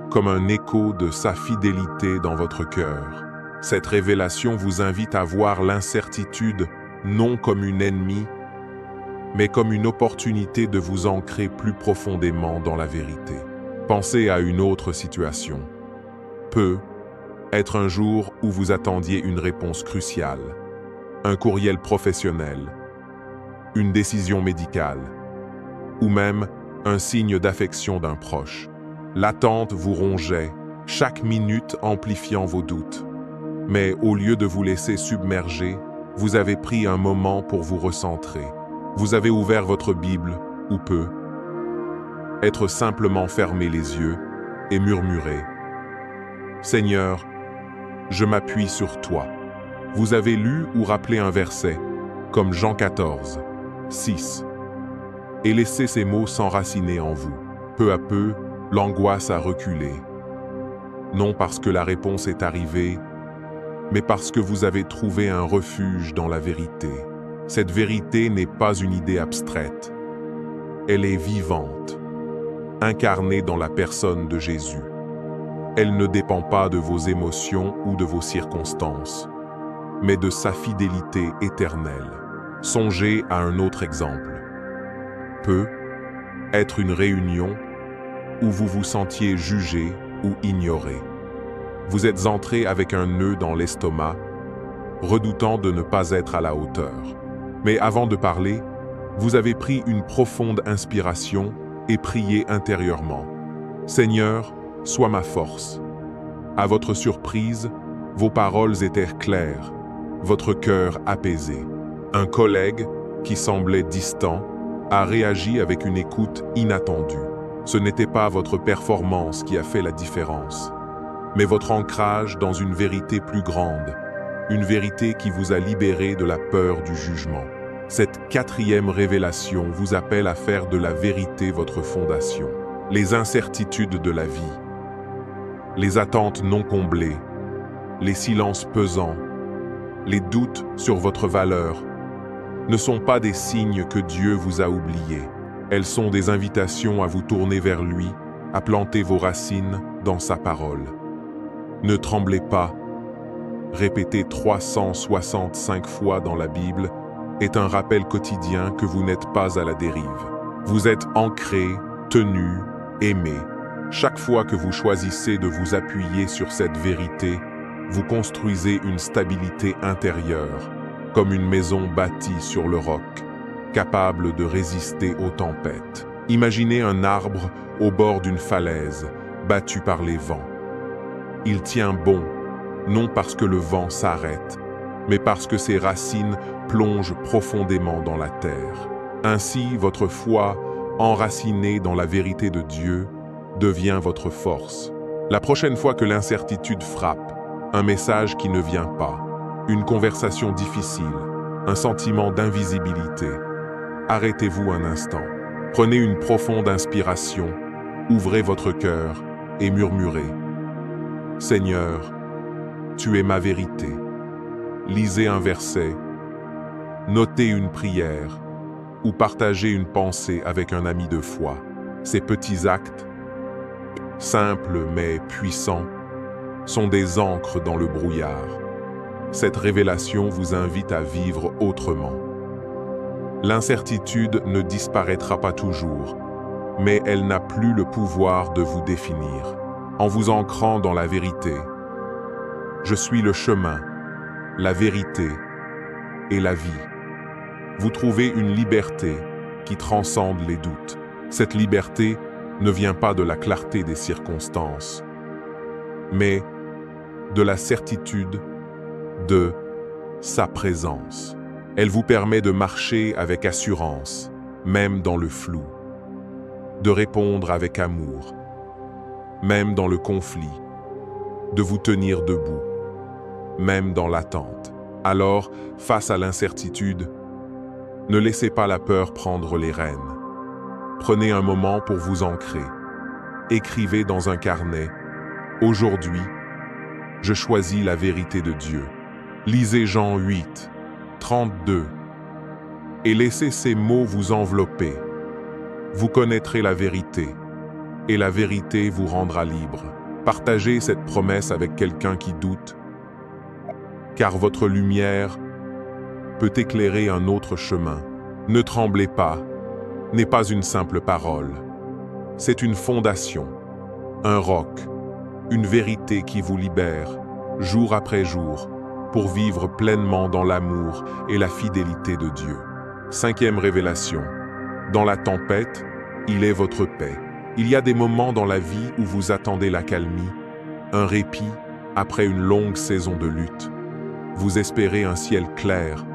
comme un écho de sa fidélité dans votre cœur. Cette révélation vous invite à voir l'incertitude non comme une ennemie, mais comme une opportunité de vous ancrer plus profondément dans la vérité. Pensez à une autre situation. Être un jour où vous attendiez une réponse cruciale, un courriel professionnel, une décision médicale, ou même un signe d'affection d'un proche. L'attente vous rongeait, chaque minute amplifiant vos doutes. Mais au lieu de vous laisser submerger, vous avez pris un moment pour vous recentrer. Vous avez ouvert votre Bible, ou être simplement fermé les yeux et murmurer « Seigneur, je m'appuie sur toi ». Vous avez lu ou rappelé un verset, comme Jean 14, 6, et laissé ces mots s'enraciner en vous. Peu à peu, l'angoisse a reculé. non parce que la réponse est arrivée, mais parce que vous avez trouvé un refuge dans la vérité. Cette vérité n'est pas une idée abstraite. Elle est vivante, incarnée dans la personne de Jésus. Elle ne dépend pas de vos émotions ou de vos circonstances, mais de sa fidélité éternelle. Songez à un autre exemple. Peut être une réunion où vous vous sentiez jugé ou ignoré. Vous êtes entré avec un nœud dans l'estomac, redoutant de ne pas être à la hauteur. Mais avant de parler, vous avez pris une profonde inspiration et prié intérieurement. « Seigneur, sois ma force. » À votre surprise, vos paroles étaient claires, votre cœur apaisé. Un collègue, qui semblait distant, a réagi avec une écoute inattendue. Ce n'était pas votre performance qui a fait la différence, mais votre ancrage dans une vérité plus grande, une vérité qui vous a libéré de la peur du jugement. Cette 4e révélation vous appelle à faire de la vérité votre fondation. Les incertitudes de la vie, les attentes non comblées, les silences pesants, les doutes sur votre valeur, ne sont pas des signes que Dieu vous a oubliés. Elles sont des invitations à vous tourner vers lui, à planter vos racines dans sa parole. Ne tremblez pas, répété 365 fois dans la Bible, est un rappel quotidien que vous n'êtes pas à la dérive. Vous êtes ancré, tenu, aimé. Chaque fois que vous choisissez de vous appuyer sur cette vérité, vous construisez une stabilité intérieure, comme une maison bâtie sur le roc, capable de résister aux tempêtes. Imaginez un arbre au bord d'une falaise, battu par les vents. Il tient bon, non parce que le vent s'arrête, mais parce que ses racines plongent profondément dans la terre. Ainsi, votre foi, enracinée dans la vérité de Dieu, devient votre force. La prochaine fois que l'incertitude frappe, un message qui ne vient pas, une conversation difficile, un sentiment d'invisibilité, arrêtez-vous un instant. Prenez une profonde inspiration, ouvrez votre cœur et murmurez. « Seigneur, tu es ma vérité. » Lisez un verset, notez une prière ou partagez une pensée avec un ami de foi. Ces petits actes, simples mais puissants, sont des ancres dans le brouillard. Cette révélation vous invite à vivre autrement. L'incertitude ne disparaîtra pas toujours, mais elle n'a plus le pouvoir de vous définir. En vous ancrant dans la vérité, je suis le chemin, la vérité et la vie. Vous trouvez une liberté qui transcende les doutes. Cette liberté ne vient pas de la clarté des circonstances, mais de la certitude de sa présence. Elle vous permet de marcher avec assurance, même dans le flou, de répondre avec amour, même dans le conflit, de vous tenir debout, même dans l'attente. Alors, face à l'incertitude, ne laissez pas la peur prendre les rênes. Prenez un moment pour vous ancrer. Écrivez dans un carnet « Aujourd'hui, je choisis la vérité de Dieu ». Lisez Jean 8, 32 et laissez ces mots vous envelopper. Vous connaîtrez la vérité et la vérité vous rendra libre. Partagez cette promesse avec quelqu'un qui doute, car votre lumière peut éclairer un autre chemin. Ne tremblez pas, n'est pas une simple parole. C'est une fondation, un roc, une vérité qui vous libère, jour après jour, pour vivre pleinement dans l'amour et la fidélité de Dieu. 5e révélation. Dans la tempête, il est votre paix. Il y a des moments dans la vie où vous attendez l'accalmie, un répit après une longue saison de lutte. Vous espérez un ciel clair,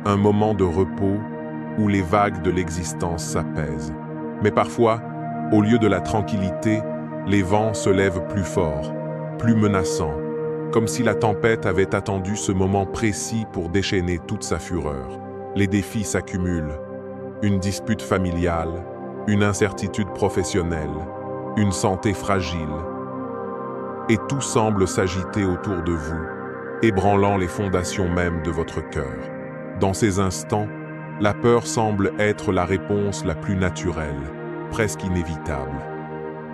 un moment de repos où les vagues de l'existence s'apaisent. Mais parfois, au lieu de la tranquillité, les vents se lèvent plus forts, plus menaçants, comme si la tempête avait attendu ce moment précis pour déchaîner toute sa fureur. Les défis s'accumulent, une dispute familiale, une incertitude professionnelle, une santé fragile. et tout semble s'agiter autour de vous, ébranlant les fondations mêmes de votre cœur. Dans ces instants, la peur semble être la réponse la plus naturelle, presque inévitable.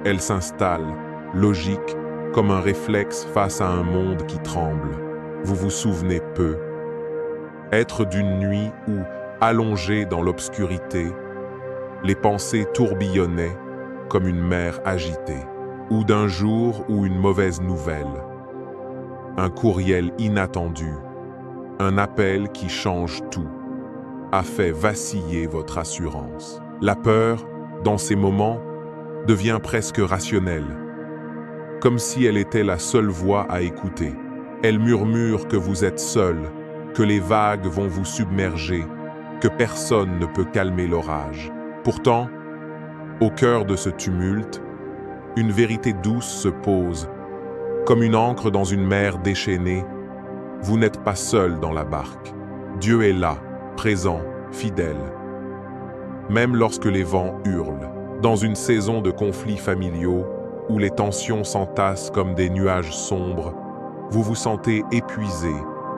Elle s'installe, logique, comme un réflexe face à un monde qui tremble. Vous vous souvenez peu. Être d'une nuit où, allongé dans l'obscurité, les pensées tourbillonnaient comme une mer agitée, ou d'un jour où une mauvaise nouvelle, un courriel inattendu, un appel qui change tout, a fait vaciller votre assurance. La peur, dans ces moments, devient presque rationnelle, comme si elle était la seule voix à écouter. Elle murmure que vous êtes seul, que les vagues vont vous submerger, que personne ne peut calmer l'orage. Pourtant, au cœur de ce tumulte, une vérité douce se pose, comme une ancre dans une mer déchaînée. Vous n'êtes pas seul dans la barque. Dieu est là, présent, fidèle. Même lorsque les vents hurlent, dans une saison de conflits familiaux, où les tensions s'entassent comme des nuages sombres, vous vous sentez épuisé,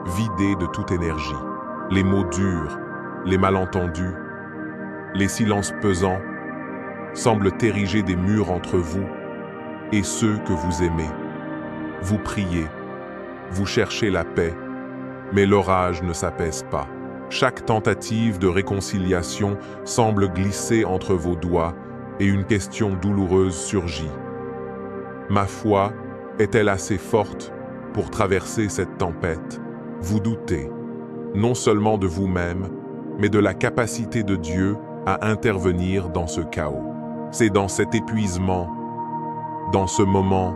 vidé de toute énergie. Les mots durs, les malentendus, les silences pesants semblent ériger des murs entre vous et ceux que vous aimez. Vous priez, vous cherchez la paix, mais l'orage ne s'apaise pas. Chaque tentative de réconciliation semble glisser entre vos doigts et une question douloureuse surgit. Ma foi est-elle assez forte pour traverser cette tempête? Vous doutez, non seulement de vous-même, mais de la capacité de Dieu à intervenir dans ce chaos. C'est dans cet épuisement, dans ce moment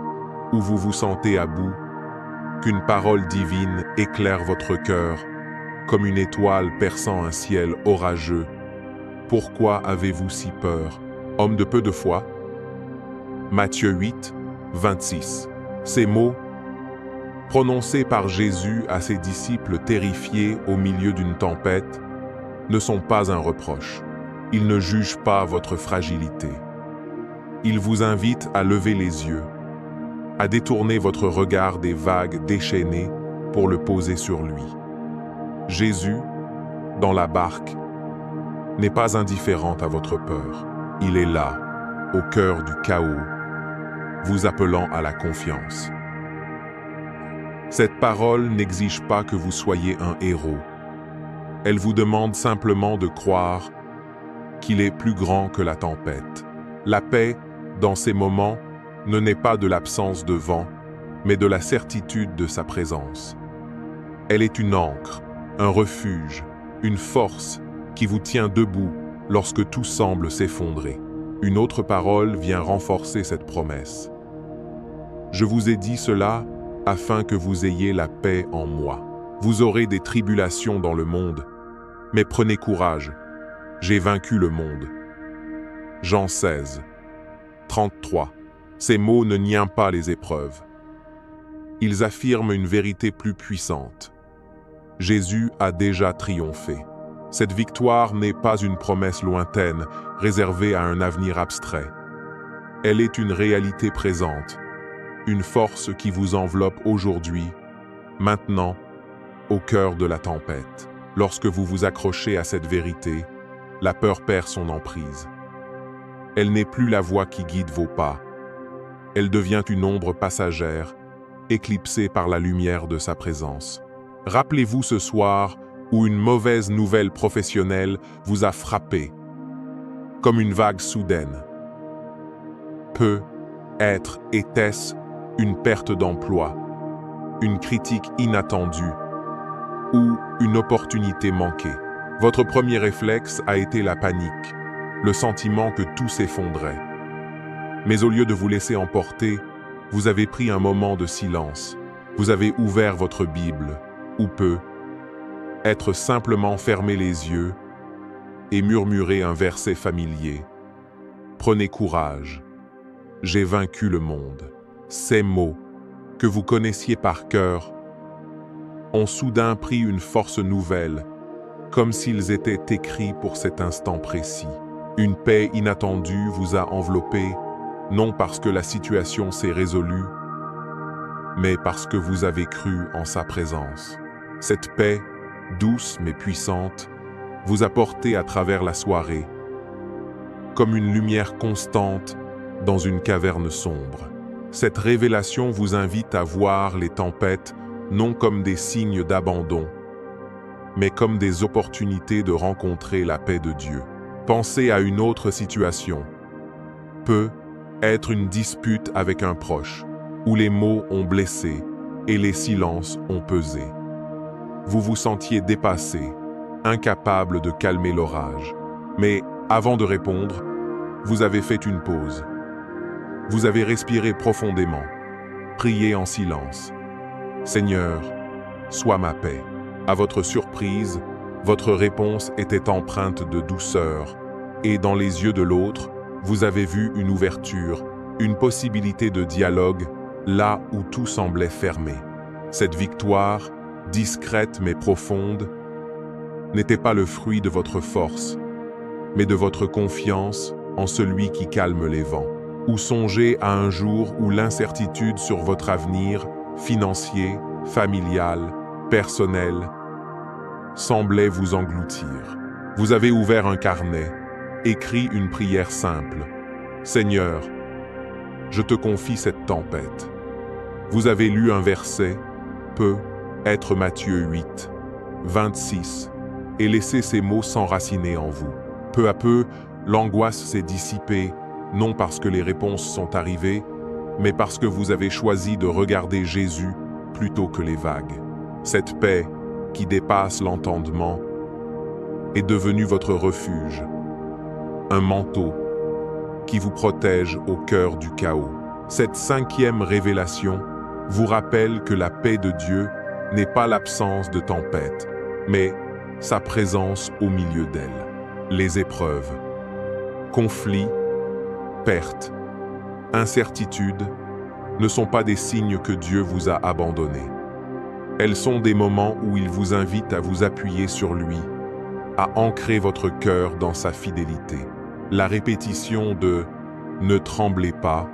où vous vous sentez à bout, qu'une parole divine éclaire votre cœur, comme une étoile perçant un ciel orageux. Pourquoi avez-vous si peur, homme de peu de foi? Matthieu 8, 26. Ces mots, prononcés par Jésus à ses disciples terrifiés au milieu d'une tempête, ne sont pas un reproche. Il ne juge pas votre fragilité. Il vous invite à lever les yeux, à détourner votre regard des vagues déchaînées pour le poser sur lui. Jésus, dans la barque, n'est pas indifférent à votre peur. Il est là, au cœur du chaos, vous appelant à la confiance. Cette parole n'exige pas que vous soyez un héros. Elle vous demande simplement de croire qu'il est plus grand que la tempête. La paix, dans ces moments, ne naît pas de l'absence de vent, mais de la certitude de sa présence. Elle est une ancre, un refuge, une force qui vous tient debout lorsque tout semble s'effondrer. Une autre parole vient renforcer cette promesse. Je vous ai dit cela afin que vous ayez la paix en moi. Vous aurez des tribulations dans le monde, mais prenez courage, j'ai vaincu le monde. Jean 16, 33. Ces mots ne nient pas les épreuves. Ils affirment une vérité plus puissante. Jésus a déjà triomphé. Cette victoire n'est pas une promesse lointaine, réservée à un avenir abstrait. Elle est une réalité présente, une force qui vous enveloppe aujourd'hui, maintenant, au cœur de la tempête. Lorsque vous vous accrochez à cette vérité, la peur perd son emprise. Elle n'est plus la voie qui guide vos pas. Elle devient une ombre passagère, éclipsée par la lumière de sa présence. Rappelez-vous ce soir où une mauvaise nouvelle professionnelle vous a frappé, comme une vague soudaine. Était-ce une perte d'emploi, une critique inattendue ou une opportunité manquée? Votre premier réflexe a été la panique, le sentiment que tout s'effondrait. Mais au lieu de vous laisser emporter, vous avez pris un moment de silence. Vous avez ouvert votre Bible, ou être simplement fermé les yeux et murmurer un verset familier. Prenez courage, j'ai vaincu le monde. Ces mots, que vous connaissiez par cœur, ont soudain pris une force nouvelle, comme s'ils étaient écrits pour cet instant précis. Une paix inattendue vous a enveloppé, non parce que la situation s'est résolue, mais parce que vous avez cru en sa présence. Cette paix, douce mais puissante, vous a porté à travers la soirée, comme une lumière constante dans une caverne sombre. Cette révélation vous invite à voir les tempêtes non comme des signes d'abandon, mais comme des opportunités de rencontrer la paix de Dieu. Pensez à une autre situation. Peut être une dispute avec un proche, où les mots ont blessé et les silences ont pesé. Vous vous sentiez dépassé, incapable de calmer l'orage. Mais avant de répondre, vous avez fait une pause. Vous avez respiré profondément, prié en silence. Seigneur, sois ma paix. À votre surprise, votre réponse était empreinte de douceur, et dans les yeux de l'autre, vous avez vu une ouverture, une possibilité de dialogue, là où tout semblait fermé. Cette victoire, discrète mais profonde, n'était pas le fruit de votre force, mais de votre confiance en celui qui calme les vents. Ou songez à un jour où l'incertitude sur votre avenir, financier, familial, personnel, semblait vous engloutir. Vous avez ouvert un carnet, écrit une prière simple. Seigneur, je te confie cette tempête. Vous avez lu un verset, peut être Matthieu 8, 26, et laissé ces mots s'enraciner en vous. Peu à peu, l'angoisse s'est dissipée, non parce que les réponses sont arrivées, mais parce que vous avez choisi de regarder Jésus plutôt que les vagues. Cette paix, qui dépasse l'entendement, est devenue votre refuge, un manteau qui vous protège au cœur du chaos. Cette 5e révélation vous rappelle que la paix de Dieu n'est pas l'absence de tempête, mais sa présence au milieu d'elle. Les épreuves, conflits, pertes, incertitudes ne sont pas des signes que Dieu vous a abandonnés. Elles sont des moments où il vous invite à vous appuyer sur lui, à ancrer votre cœur dans sa fidélité. La répétition de « Ne tremblez pas »,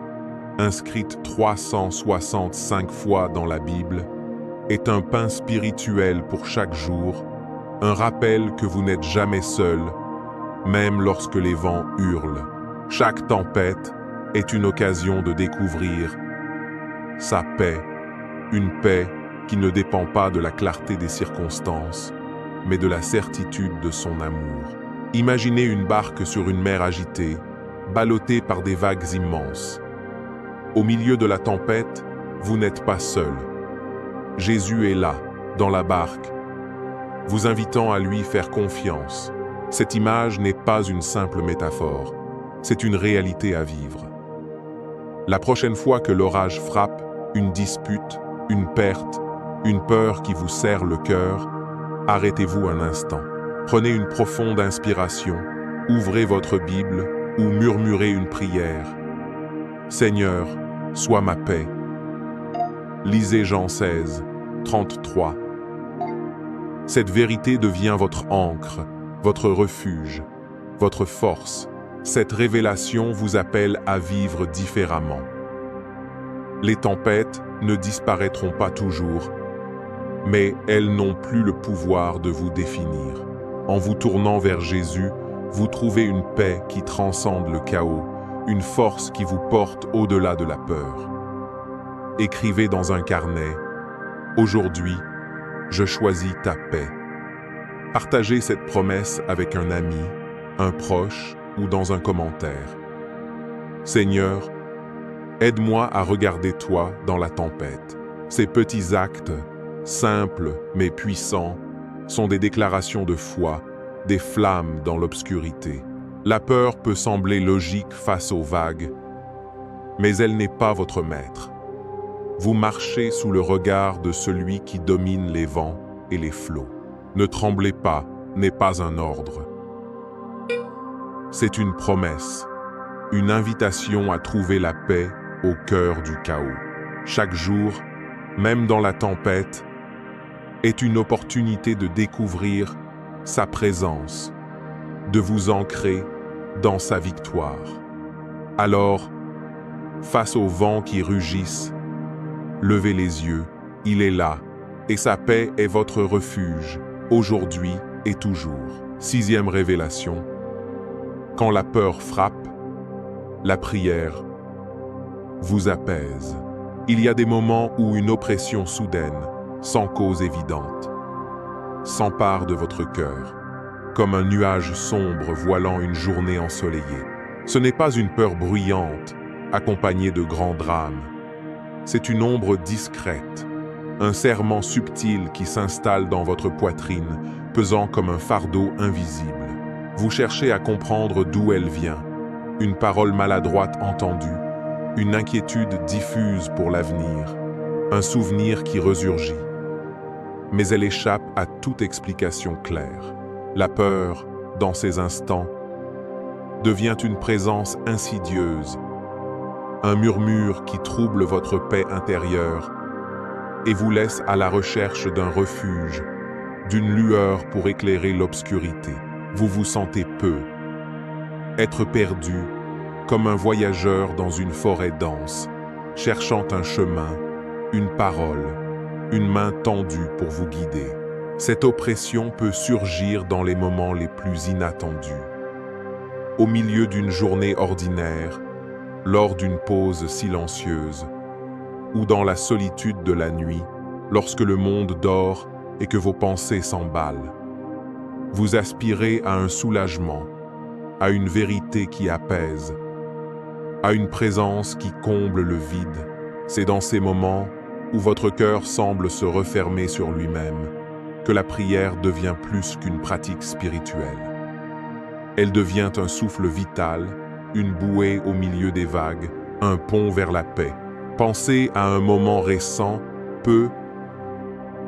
inscrite 365 fois dans la Bible, est un pain spirituel pour chaque jour, un rappel que vous n'êtes jamais seul, même lorsque les vents hurlent. Chaque tempête est une occasion de découvrir sa paix, une paix qui ne dépend pas de la clarté des circonstances, mais de la certitude de son amour. Imaginez une barque sur une mer agitée, ballottée par des vagues immenses. Au milieu de la tempête, vous n'êtes pas seul. Jésus est là, dans la barque, vous invitant à lui faire confiance. Cette image n'est pas une simple métaphore, c'est une réalité à vivre. La prochaine fois que l'orage frappe, une dispute, une perte, une peur qui vous serre le cœur, arrêtez-vous un instant. Prenez une profonde inspiration, ouvrez votre Bible ou murmurez une prière. Seigneur, sois ma paix. Lisez Jean 16, 33. Cette vérité devient votre ancre, votre refuge, votre force. Cette révélation vous appelle à vivre différemment. Les tempêtes ne disparaîtront pas toujours, mais elles n'ont plus le pouvoir de vous définir. En vous tournant vers Jésus, vous trouvez une paix qui transcende le chaos, une force qui vous porte au-delà de la peur. Écrivez dans un carnet « Aujourd'hui, je choisis ta paix ». Partagez cette promesse avec un ami, un proche ou dans un commentaire. Seigneur, aide-moi à regarder toi dans la tempête. Ces petits actes, simples mais puissants, sont des déclarations de foi, des flammes dans l'obscurité. La peur peut sembler logique face aux vagues, mais elle n'est pas votre maître. Vous marchez sous le regard de celui qui domine les vents et les flots. Ne tremblez pas n'est pas un ordre. C'est une promesse, une invitation à trouver la paix au cœur du chaos. Chaque jour, même dans la tempête, est une opportunité de découvrir sa présence, de vous ancrer dans sa victoire. Alors, face aux vents qui rugissent, Levez les yeux, il est là, et sa paix est votre refuge, aujourd'hui et toujours. Sixième révélation. Quand la peur frappe, la prière vous apaise. Il y a des moments où une oppression soudaine, sans cause évidente, s'empare de votre cœur, comme un nuage sombre voilant une journée ensoleillée. Ce n'est pas une peur bruyante, accompagnée de grands drames. C'est une ombre discrète, un serrement subtil qui s'installe dans votre poitrine, pesant comme un fardeau invisible. Vous cherchez à comprendre d'où elle vient, une parole maladroite entendue, une inquiétude diffuse pour l'avenir, un souvenir qui resurgit. Mais elle échappe à toute explication claire. La peur, dans ces instants, devient une présence insidieuse, un murmure qui trouble votre paix intérieure et vous laisse à la recherche d'un refuge, d'une lueur pour éclairer l'obscurité. Vous vous sentez peu, être perdu, comme un voyageur dans une forêt dense, cherchant un chemin, une parole, une main tendue pour vous guider. Cette oppression peut surgir dans les moments les plus inattendus. Au milieu d'une journée ordinaire, lors d'une pause silencieuse, ou dans la solitude de la nuit, lorsque le monde dort et que vos pensées s'emballent. Vous aspirez à un soulagement, à une vérité qui apaise, à une présence qui comble le vide. C'est dans ces moments où votre cœur semble se refermer sur lui-même que la prière devient plus qu'une pratique spirituelle. Elle devient un souffle vital, une bouée au milieu des vagues, un pont vers la paix. Pensez à un moment récent, peut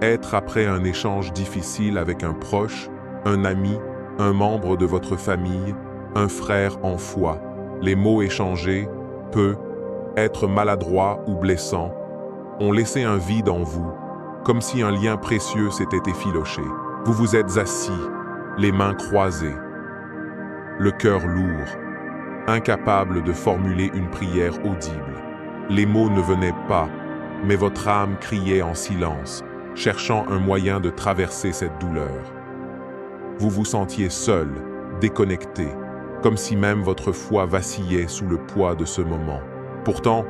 être après un échange difficile avec un proche, un ami, un membre de votre famille, un frère en foi. Les mots échangés, peut être maladroits ou blessants, ont laissé un vide en vous, comme si un lien précieux s'était effiloché. Vous vous êtes assis, les mains croisées, le cœur lourd, incapable de formuler une prière audible. Les mots ne venaient pas, mais votre âme criait en silence, cherchant un moyen de traverser cette douleur. Vous vous sentiez seul, déconnecté, comme si même votre foi vacillait sous le poids de ce moment. Pourtant,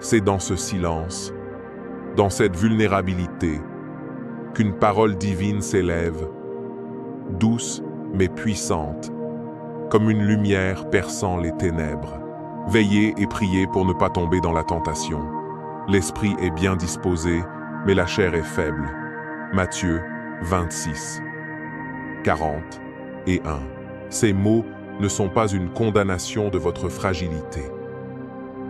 c'est dans ce silence, dans cette vulnérabilité, qu'une parole divine s'élève, douce mais puissante, comme une lumière perçant les ténèbres. Veillez et priez pour ne pas tomber dans la tentation. L'esprit est bien disposé, mais la chair est faible. Matthieu 26, 40 et 1. Ces mots ne sont pas une condamnation de votre fragilité.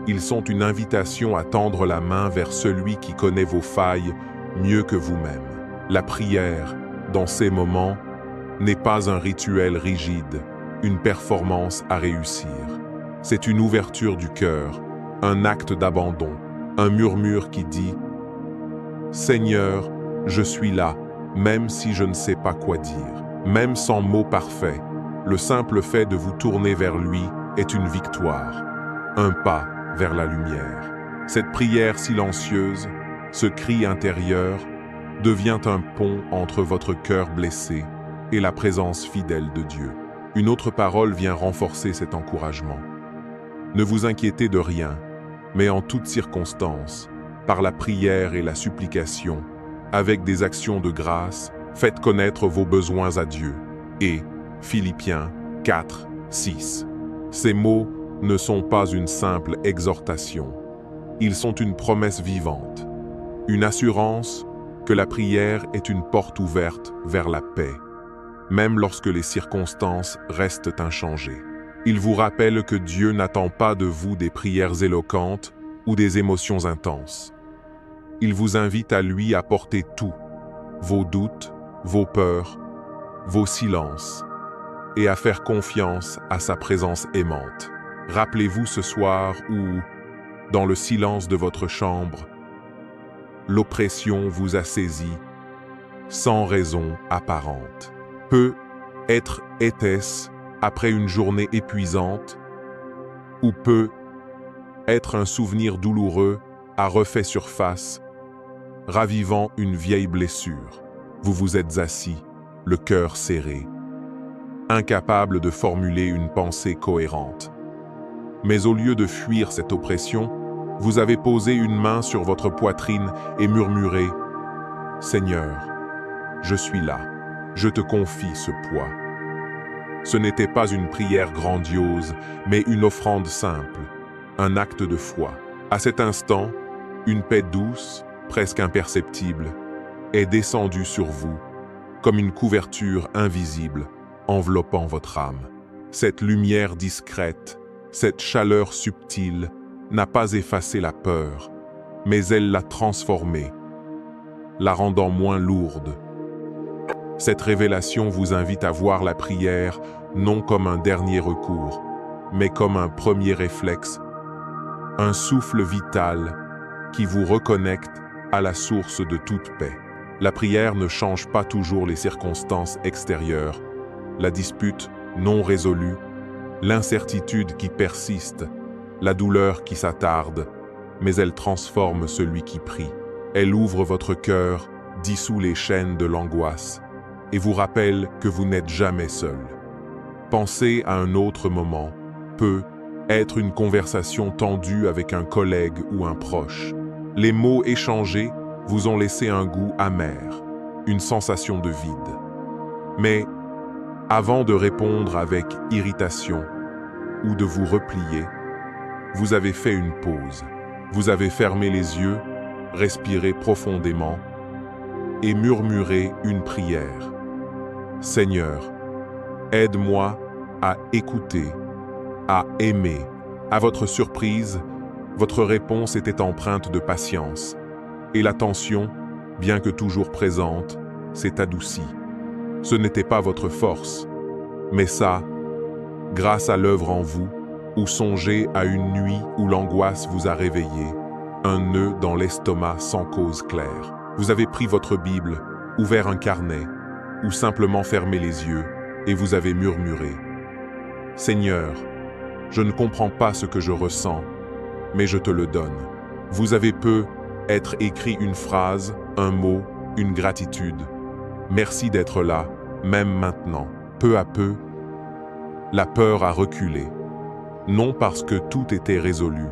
Ils sont une invitation à tendre la main vers celui qui connaît vos failles mieux que vous-même. La prière, dans ces moments, n'est pas un rituel rigide, une performance à réussir. C'est une ouverture du cœur, un acte d'abandon, un murmure qui dit « Seigneur, je suis là, même si je ne sais pas quoi dire. » Même sans mots parfaits, le simple fait de vous tourner vers lui est une victoire, un pas vers la lumière. Cette prière silencieuse, ce cri intérieur, devient un pont entre votre cœur blessé et la présence fidèle de Dieu. Une autre parole vient renforcer cet encouragement. Ne vous inquiétez de rien, mais en toutes circonstances, par la prière et la supplication, avec des actions de grâce, faites connaître vos besoins à Dieu. Et Philippiens 4, 6. Ces mots ne sont pas une simple exhortation. Ils sont une promesse vivante, une assurance que la prière est une porte ouverte vers la paix, même lorsque les circonstances restent inchangées. Il vous rappelle que Dieu n'attend pas de vous des prières éloquentes ou des émotions intenses. Il vous invite à lui à porter tout, vos doutes, vos peurs, vos silences, et à faire confiance à sa présence aimante. Rappelez-vous ce soir où, dans le silence de votre chambre, l'oppression vous a saisi, sans raison apparente. Peut-être était-ce après une journée épuisante, ou peut être un souvenir douloureux a refait surface ravivant une vieille blessure. Vous vous êtes assis, le cœur serré, incapable de formuler une pensée cohérente. Mais au lieu de fuir cette oppression, vous avez posé une main sur votre poitrine et murmuré « Seigneur, je suis là, je te confie ce poids ». Ce n'était pas une prière grandiose, mais une offrande simple, un acte de foi. À cet instant, une paix douce, presque imperceptible, est descendue sur vous, comme une couverture invisible enveloppant votre âme. Cette lumière discrète, cette chaleur subtile, n'a pas effacé la peur, mais elle l'a transformée, la rendant moins lourde. Cette révélation vous invite à voir la prière non comme un dernier recours, mais comme un premier réflexe, un souffle vital qui vous reconnecte à la source de toute paix. La prière ne change pas toujours les circonstances extérieures, la dispute non résolue, l'incertitude qui persiste, la douleur qui s'attarde, mais elle transforme celui qui prie. Elle ouvre votre cœur, dissout les chaînes de l'angoisse et vous rappelle que vous n'êtes jamais seul. Penser à un autre moment peut être une conversation tendue avec un collègue ou un proche. Les mots échangés vous ont laissé un goût amer, une sensation de vide. Mais avant de répondre avec irritation ou de vous replier, vous avez fait une pause. Vous avez fermé les yeux, respiré profondément et murmuré une prière. Seigneur, aide-moi à écouter, à aimer. À votre surprise, votre réponse était empreinte de patience, et la tension, bien que toujours présente, s'est adoucie. Ce n'était pas votre force, mais ça, grâce à l'œuvre en vous, ou songez à une nuit où l'angoisse vous a réveillé, un nœud dans l'estomac sans cause claire. Vous avez pris votre Bible, ouvert un carnet, ou simplement fermé les yeux, et vous avez murmuré. Seigneur, je ne comprends pas ce que je ressens, mais je te le donne. Vous avez peut-être écrit une phrase, un mot, une gratitude. Merci d'être là, même maintenant. Peu à peu, la peur a reculé. Non parce que tout était résolu,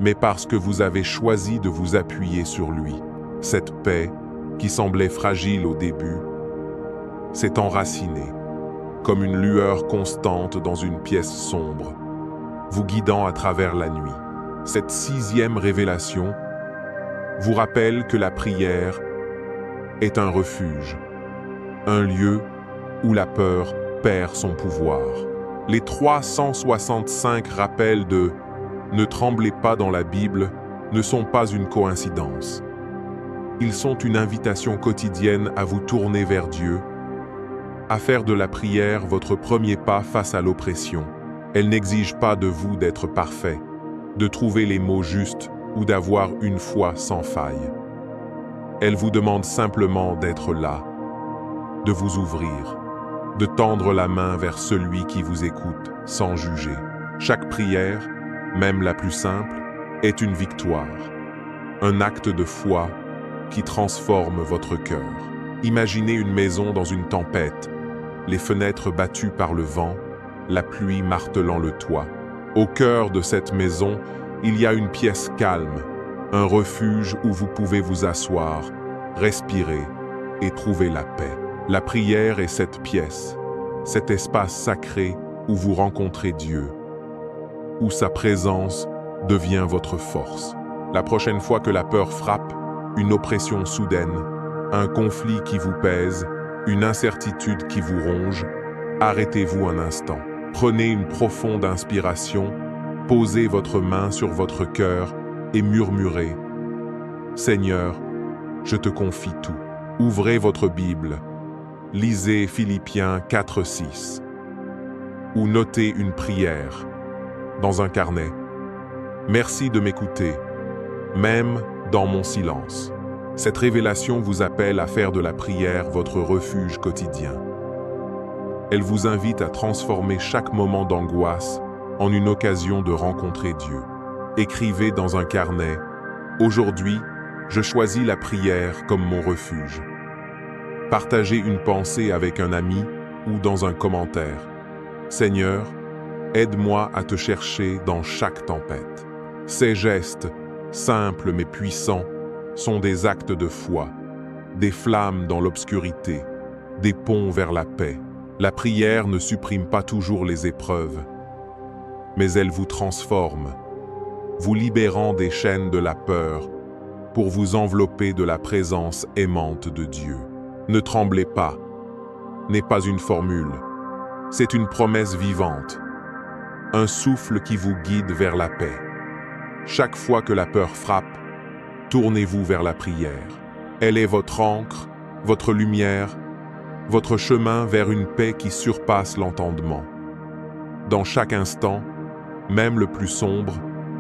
mais parce que vous avez choisi de vous appuyer sur lui. Cette paix, qui semblait fragile au début, s'est enracinée, comme une lueur constante dans une pièce sombre, vous guidant à travers la nuit. Cette 6e révélation vous rappelle que la prière est un refuge, un lieu où la peur perd son pouvoir. Les 365 rappels de « Ne tremblez pas » dans la Bible ne sont pas une coïncidence. Ils sont une invitation quotidienne à vous tourner vers Dieu, à faire de la prière votre premier pas face à l'oppression. Elle n'exige pas de vous d'être parfait, de trouver les mots justes ou d'avoir une foi sans faille. Elle vous demande simplement d'être là, de vous ouvrir, de tendre la main vers celui qui vous écoute sans juger. Chaque prière, même la plus simple, est une victoire, un acte de foi qui transforme votre cœur. Imaginez une maison dans une tempête, les fenêtres battues par le vent, la pluie martelant le toit. Au cœur de cette maison, il y a une pièce calme, un refuge où vous pouvez vous asseoir, respirer et trouver la paix. La prière est cette pièce, cet espace sacré où vous rencontrez Dieu, où sa présence devient votre force. La prochaine fois que la peur frappe, une oppression soudaine, un conflit qui vous pèse, une incertitude qui vous ronge, arrêtez-vous un instant. Prenez une profonde inspiration, posez votre main sur votre cœur et murmurez « Seigneur, je te confie tout ». Ouvrez votre Bible, lisez Philippiens 4:6 ou notez une prière dans un carnet. Merci de m'écouter, même dans mon silence. Cette révélation vous appelle à faire de la prière votre refuge quotidien. Elle vous invite à transformer chaque moment d'angoisse en une occasion de rencontrer Dieu. Écrivez dans un carnet « Aujourd'hui, Je choisis la prière comme mon refuge. Partagez une pensée avec un ami ou dans un commentaire. Seigneur, aide-moi à te chercher dans chaque tempête. Ces gestes, simples mais puissants, sont des actes de foi, des flammes dans l'obscurité, des ponts vers la paix. La prière ne supprime pas toujours les épreuves, mais elle vous transforme, vous libérant des chaînes de la peur pour vous envelopper de la présence aimante de Dieu. Ne tremblez pas, n'est pas une formule, c'est une promesse vivante, un souffle qui vous guide vers la paix. Chaque fois que la peur frappe, tournez-vous vers la prière. Elle est votre ancre, votre lumière, votre chemin vers une paix qui surpasse l'entendement. Dans chaque instant, même le plus sombre,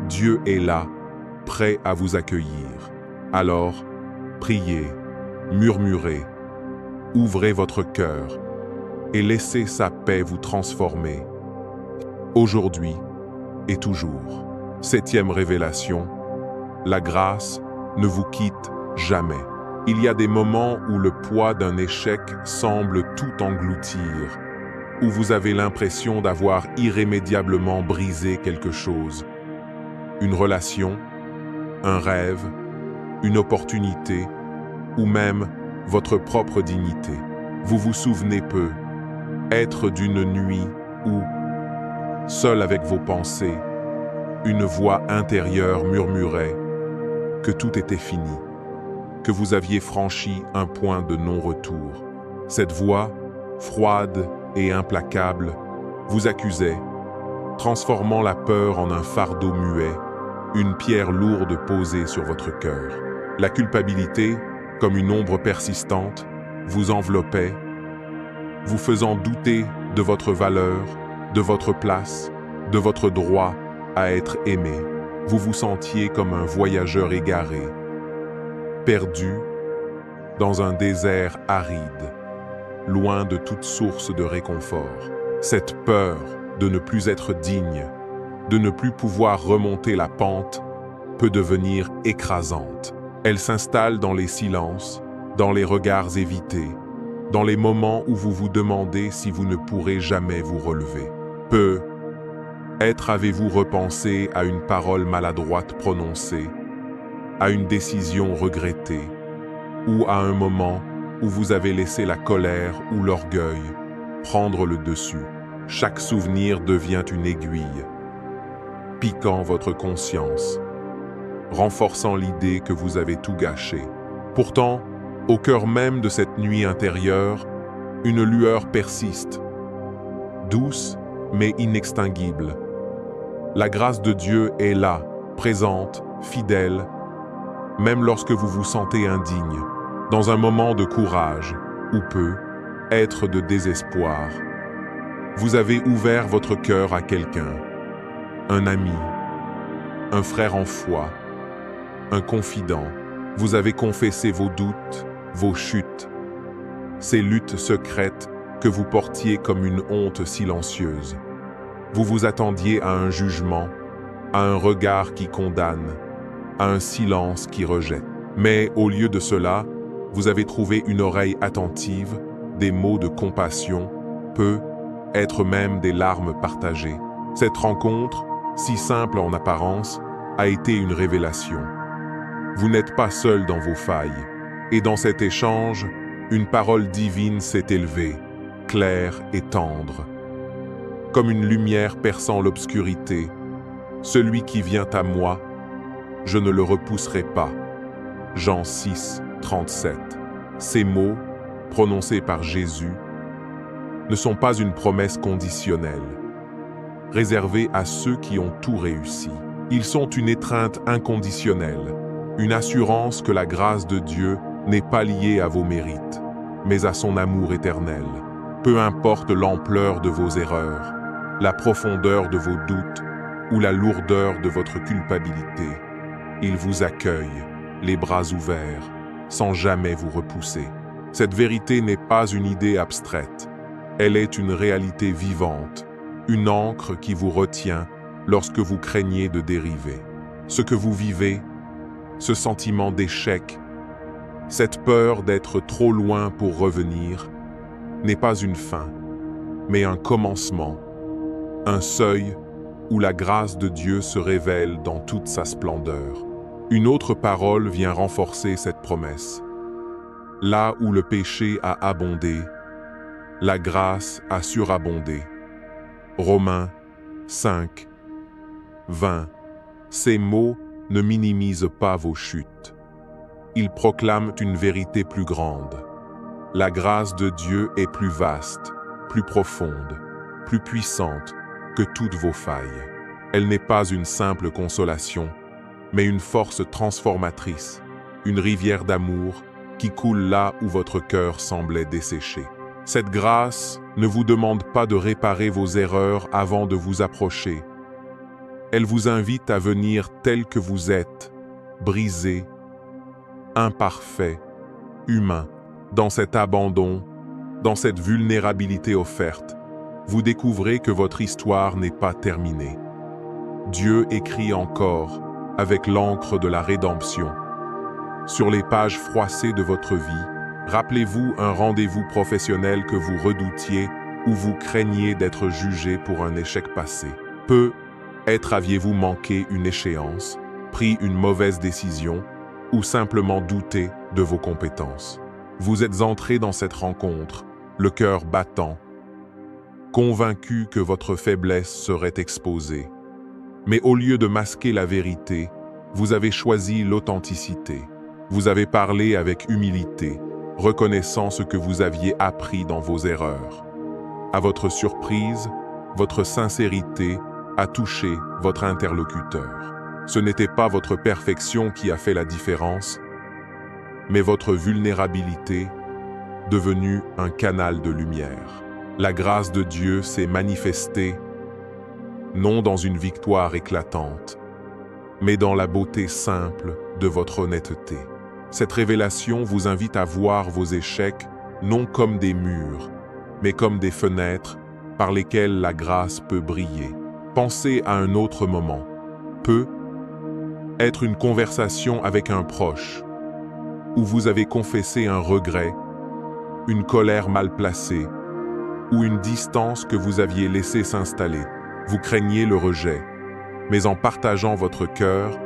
Dieu est là, prêt à vous accueillir. Alors, priez, murmurez, ouvrez votre cœur et laissez sa paix vous transformer. Aujourd'hui et toujours. 7e révélation, la grâce ne vous quitte jamais. Il y a des moments où le poids d'un échec semble tout engloutir, où vous avez l'impression d'avoir irrémédiablement brisé quelque chose. Une relation, un rêve, une opportunité, ou même votre propre dignité. Vous vous souvenez peu, être d'une nuit où, seul avec vos pensées, une voix intérieure murmurait que tout était fini, que vous aviez franchi un point de non-retour. Cette voix, froide et implacable, vous accusait, transformant la peur en un fardeau muet, une pierre lourde posée sur votre cœur. La culpabilité, comme une ombre persistante, vous enveloppait, vous faisant douter de votre valeur, de votre place, de votre droit à être aimé. Vous vous sentiez comme un voyageur égaré, perdu dans un désert aride, loin de toute source de réconfort. Cette peur de ne plus être digne, de ne plus pouvoir remonter la pente, peut devenir écrasante. Elle s'installe dans les silences, dans les regards évités, dans les moments où vous vous demandez si vous ne pourrez jamais vous relever. Peut-être avez-vous repensé à une parole maladroite prononcée, à une décision regrettée, ou à un moment où vous avez laissé la colère ou l'orgueil prendre le dessus. Chaque souvenir devient une aiguille, piquant votre conscience, renforçant l'idée que vous avez tout gâché. Pourtant, au cœur même de cette nuit intérieure, une lueur persiste, douce mais inextinguible. La grâce de Dieu est là, présente, fidèle, même lorsque vous vous sentez indigne, dans un moment de courage, ou peut-être de désespoir. Vous avez ouvert votre cœur à quelqu'un, un ami, un frère en foi, un confident. Vous avez confessé vos doutes, vos chutes, ces luttes secrètes que vous portiez comme une honte silencieuse. Vous vous attendiez à un jugement, à un regard qui condamne, à un silence qui rejette. Mais au lieu de cela, vous avez trouvé une oreille attentive, des mots de compassion, peut-être même des larmes partagées. Cette rencontre, si simple en apparence, a été une révélation. Vous n'êtes pas seul dans vos failles, et dans cet échange, une parole divine s'est élevée, claire et tendre. Comme une lumière perçant l'obscurité, celui qui vient à moi, je ne le repousserai pas. Jean 6, 37. Ces mots, prononcés par Jésus, ne sont pas une promesse conditionnelle, réservée à ceux qui ont tout réussi. Ils sont une étreinte inconditionnelle, une assurance que la grâce de Dieu n'est pas liée à vos mérites, mais à son amour éternel. Peu importe l'ampleur de vos erreurs, la profondeur de vos doutes ou la lourdeur de votre culpabilité, il vous accueille, les bras ouverts, sans jamais vous repousser. Cette vérité n'est pas une idée abstraite, elle est une réalité vivante, une ancre qui vous retient lorsque vous craignez de dériver. Ce que vous vivez, ce sentiment d'échec, cette peur d'être trop loin pour revenir, n'est pas une fin, mais un commencement, un seuil où la grâce de Dieu se révèle dans toute sa splendeur. Une autre parole vient renforcer cette promesse. Là où le péché a abondé, la grâce a surabondé. Romains 5, 20. Ces mots ne minimisent pas vos chutes. Ils proclament une vérité plus grande. La grâce de Dieu est plus vaste, plus profonde, plus puissante que toutes vos failles. Elle n'est pas une simple consolation, mais une force transformatrice, une rivière d'amour qui coule là où votre cœur semblait desséché. Cette grâce ne vous demande pas de réparer vos erreurs avant de vous approcher. Elle vous invite à venir tel que vous êtes, brisé, imparfait, humain. Dans cet abandon, dans cette vulnérabilité offerte, vous découvrez que votre histoire n'est pas terminée. Dieu écrit encore, avec l'encre de la rédemption. Sur les pages froissées de votre vie, rappelez-vous un rendez-vous professionnel que vous redoutiez ou vous craigniez d'être jugé pour un échec passé. Peut-être aviez-vous manqué une échéance, pris une mauvaise décision ou simplement douté de vos compétences. Vous êtes entré dans cette rencontre, le cœur battant, convaincu que votre faiblesse serait exposée. Mais au lieu de masquer la vérité, vous avez choisi l'authenticité. Vous avez parlé avec humilité, reconnaissant ce que vous aviez appris dans vos erreurs. À votre surprise, votre sincérité a touché votre interlocuteur. Ce n'était pas votre perfection qui a fait la différence, mais votre vulnérabilité, devenue un canal de lumière. La grâce de Dieu s'est manifestée, non dans une victoire éclatante, mais dans la beauté simple de votre honnêteté. Cette révélation vous invite à voir vos échecs non comme des murs, mais comme des fenêtres par lesquelles la grâce peut briller. Pensez à un autre moment. Peut être une conversation avec un proche, où vous avez confessé un regret, une colère mal placée, ou une distance que vous aviez laissé s'installer. Vous craignez le rejet, mais en partageant votre cœur,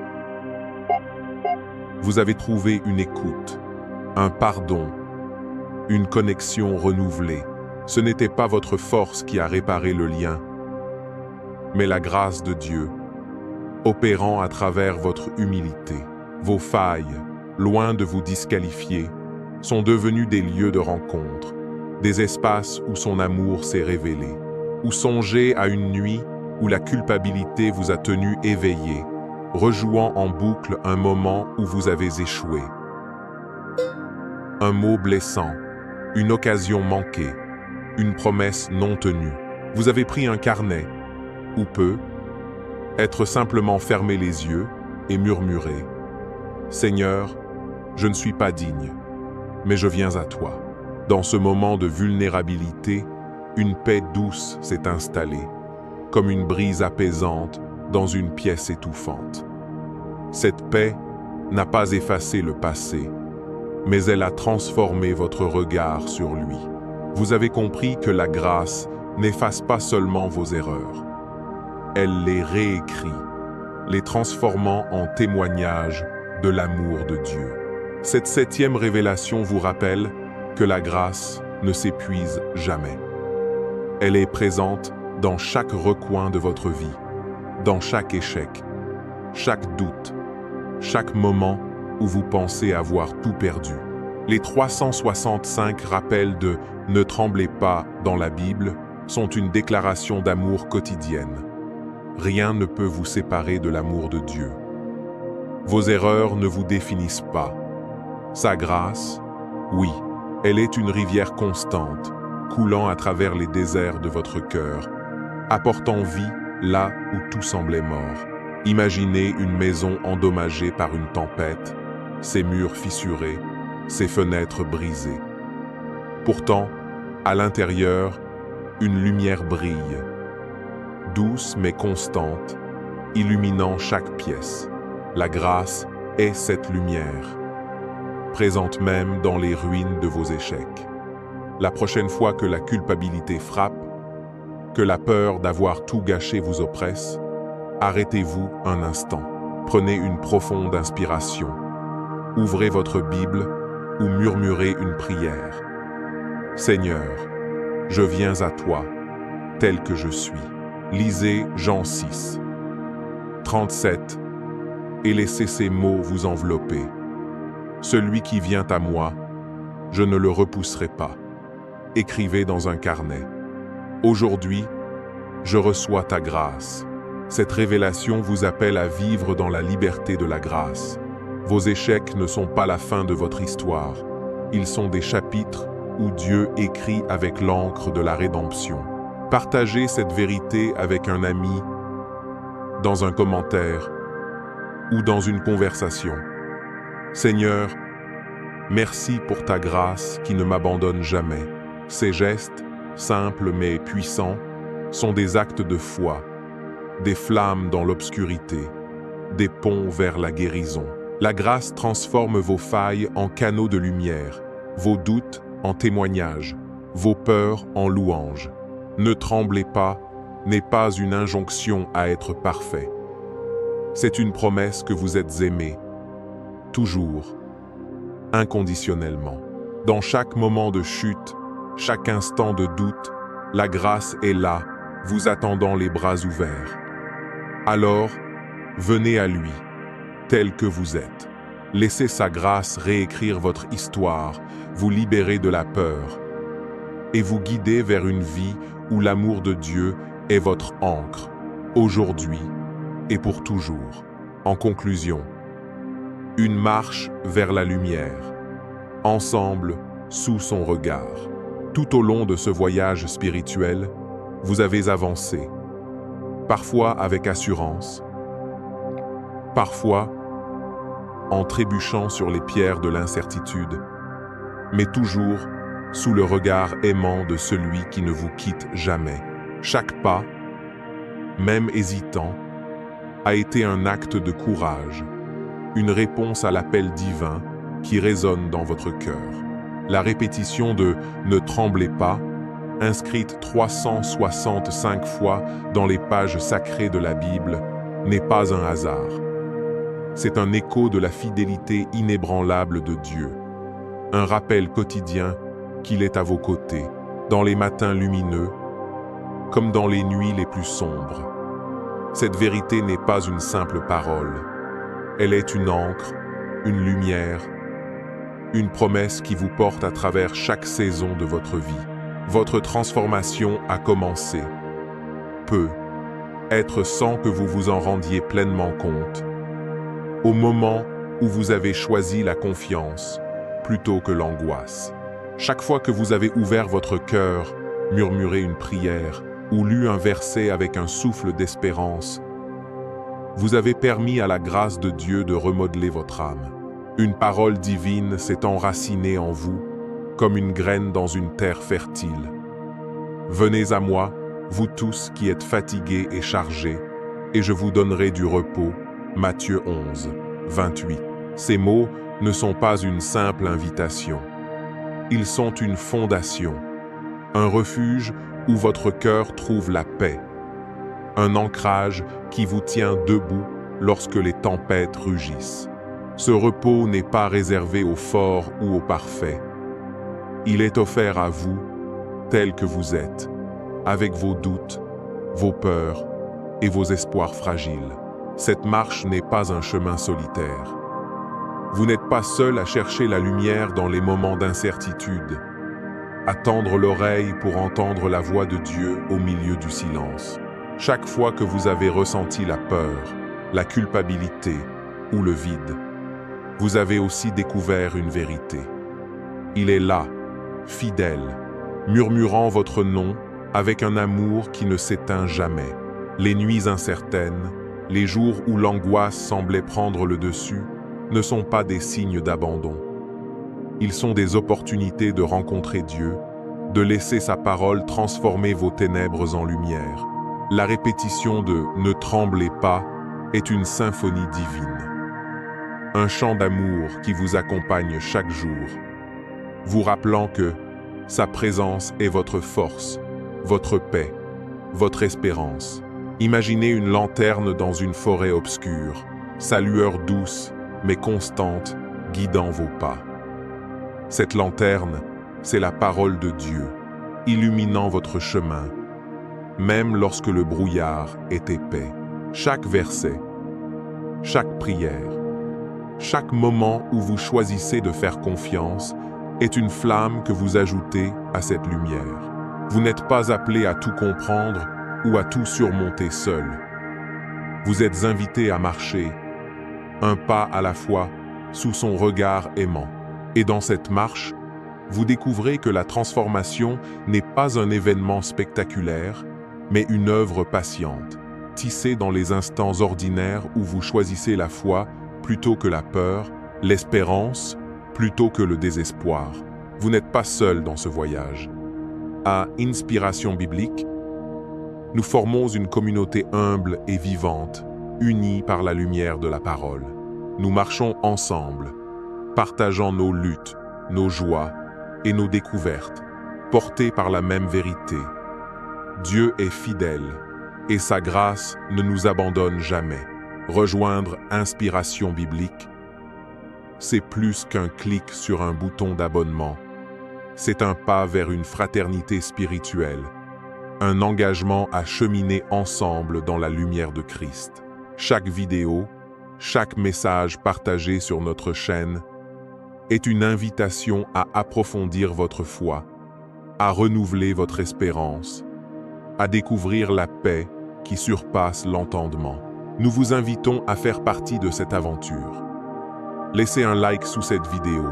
vous avez trouvé une écoute, un pardon, une connexion renouvelée. Ce n'était pas votre force qui a réparé le lien, mais la grâce de Dieu, opérant à travers votre humilité. Vos failles, loin de vous disqualifier, sont devenues des lieux de rencontre, des espaces où son amour s'est révélé. Ou songez à une nuit où la culpabilité vous a tenu éveillé, rejouant en boucle un moment où vous avez échoué. Un mot blessant, une occasion manquée, une promesse non tenue. Vous avez pris un carnet, ou être simplement fermé les yeux et murmurer « Seigneur, je ne suis pas digne, mais je viens à toi. » Dans ce moment de vulnérabilité, une paix douce s'est installée, comme une brise apaisante dans une pièce étouffante. Cette paix n'a pas effacé le passé, mais elle a transformé votre regard sur lui. Vous avez compris que la grâce n'efface pas seulement vos erreurs. Elle les réécrit, les transformant en témoignage de l'amour de Dieu. Cette 7e révélation vous rappelle que la grâce ne s'épuise jamais. Elle est présente dans chaque recoin de votre vie, dans chaque échec, chaque doute, chaque moment où vous pensez avoir tout perdu. Les 365 rappels de « Ne tremblez pas » dans la Bible sont une déclaration d'amour quotidienne. Rien ne peut vous séparer de l'amour de Dieu. Vos erreurs ne vous définissent pas. Sa grâce, oui, elle est une rivière constante, coulant à travers les déserts de votre cœur, apportant vie là où tout semblait mort. Imaginez une maison endommagée par une tempête, ses murs fissurés, ses fenêtres brisées. Pourtant, à l'intérieur, une lumière brille, douce mais constante, illuminant chaque pièce. La grâce est cette lumière, présente même dans les ruines de vos échecs. La prochaine fois que la culpabilité frappe, que la peur d'avoir tout gâché vous oppresse, arrêtez-vous un instant. Prenez une profonde inspiration. Ouvrez votre Bible ou murmurez une prière. Seigneur, je viens à toi, tel que je suis. Lisez Jean 6, 37, et laissez ces mots vous envelopper. Celui qui vient à moi, je ne le repousserai pas. Écrivez dans un carnet. Aujourd'hui, je reçois ta grâce. Cette révélation vous appelle à vivre dans la liberté de la grâce. Vos échecs ne sont pas la fin de votre histoire. Ils sont des chapitres où Dieu écrit avec l'encre de la rédemption. Partagez cette vérité avec un ami, dans un commentaire ou dans une conversation. Seigneur, merci pour ta grâce qui ne m'abandonne jamais. Ces gestes, simples mais puissants, sont des actes de foi, des flammes dans l'obscurité, des ponts vers la guérison. La grâce transforme vos failles en canaux de lumière, vos doutes en témoignages, vos peurs en louanges. Ne tremblez pas n'est pas une injonction à être parfait. C'est une promesse que vous êtes aimé, toujours, inconditionnellement. Dans chaque moment de chute, chaque instant de doute, la grâce est là, vous attendant les bras ouverts. Alors, venez à lui, tel que vous êtes. Laissez sa grâce réécrire votre histoire, vous libérer de la peur et vous guider vers une vie où l'amour de Dieu est votre ancre, aujourd'hui et pour toujours. En conclusion, une marche vers la lumière, ensemble, sous son regard. Tout au long de ce voyage spirituel, vous avez avancé, parfois avec assurance, parfois en trébuchant sur les pierres de l'incertitude, mais toujours sous le regard aimant de celui qui ne vous quitte jamais. Chaque pas, même hésitant, a été un acte de courage, une réponse à l'appel divin qui résonne dans votre cœur. La répétition de « Ne tremblez pas », inscrite 365 fois dans les pages sacrées de la Bible, n'est pas un hasard. C'est un écho de la fidélité inébranlable de Dieu, un rappel quotidien qu'il est à vos côtés, dans les matins lumineux, comme dans les nuits les plus sombres. Cette vérité n'est pas une simple parole, elle est une encre, une lumière, une promesse qui vous porte à travers chaque saison de votre vie. Votre transformation a commencé. Peut être sans que vous vous en rendiez pleinement compte. Au moment où vous avez choisi la confiance plutôt que l'angoisse. Chaque fois que vous avez ouvert votre cœur, murmuré une prière ou lu un verset avec un souffle d'espérance, vous avez permis à la grâce de Dieu de remodeler votre âme. Une parole divine s'est enracinée en vous, comme une graine dans une terre fertile. Venez à moi, vous tous qui êtes fatigués et chargés, et je vous donnerai du repos. Matthieu 11, 28. Ces mots ne sont pas une simple invitation. Ils sont une fondation, un refuge où votre cœur trouve la paix, un ancrage qui vous tient debout lorsque les tempêtes rugissent. Ce repos n'est pas réservé aux forts ou aux parfaits. Il est offert à vous, tel que vous êtes, avec vos doutes, vos peurs et vos espoirs fragiles. Cette marche n'est pas un chemin solitaire. Vous n'êtes pas seul à chercher la lumière dans les moments d'incertitude, à tendre l'oreille pour entendre la voix de Dieu au milieu du silence. Chaque fois que vous avez ressenti la peur, la culpabilité ou le vide, vous avez aussi découvert une vérité. Il est là, fidèle, murmurant votre nom avec un amour qui ne s'éteint jamais. Les nuits incertaines, les jours où l'angoisse semblait prendre le dessus, ne sont pas des signes d'abandon. Ils sont des opportunités de rencontrer Dieu, de laisser sa parole transformer vos ténèbres en lumière. La répétition de « Ne tremblez pas » est une symphonie divine. un chant d'amour qui vous accompagne chaque jour, vous rappelant que sa présence est votre force, votre paix, votre espérance. Imaginez une lanterne dans une forêt obscure, sa lueur douce mais constante guidant vos pas. Cette lanterne, c'est la parole de Dieu, illuminant votre chemin, même lorsque le brouillard est épais. Chaque verset, chaque prière, chaque moment où vous choisissez de faire confiance est une flamme que vous ajoutez à cette lumière. Vous n'êtes pas appelé à tout comprendre ou à tout surmonter seul. Vous êtes invité à marcher, un pas à la fois, sous son regard aimant. Et dans cette marche, vous découvrez que la transformation n'est pas un événement spectaculaire, mais une œuvre patiente, tissée dans les instants ordinaires où vous choisissez la foi plutôt que la peur, l'espérance plutôt que le désespoir. Vous n'êtes pas seul dans ce voyage. À Inspiration biblique, nous formons une communauté humble et vivante, unie par la lumière de la parole. Nous marchons ensemble, partageant nos luttes, nos joies et nos découvertes, portés par la même vérité. Dieu est fidèle et sa grâce ne nous abandonne jamais. Rejoindre Inspiration biblique, c'est plus qu'un clic sur un bouton d'abonnement. C'est un pas vers une fraternité spirituelle, un engagement à cheminer ensemble dans la lumière de Christ. Chaque vidéo, chaque message partagé sur notre chaîne est une invitation à approfondir votre foi, à renouveler votre espérance, à découvrir la paix qui surpasse l'entendement. Nous vous invitons à faire partie de cette aventure. Laissez un like sous cette vidéo,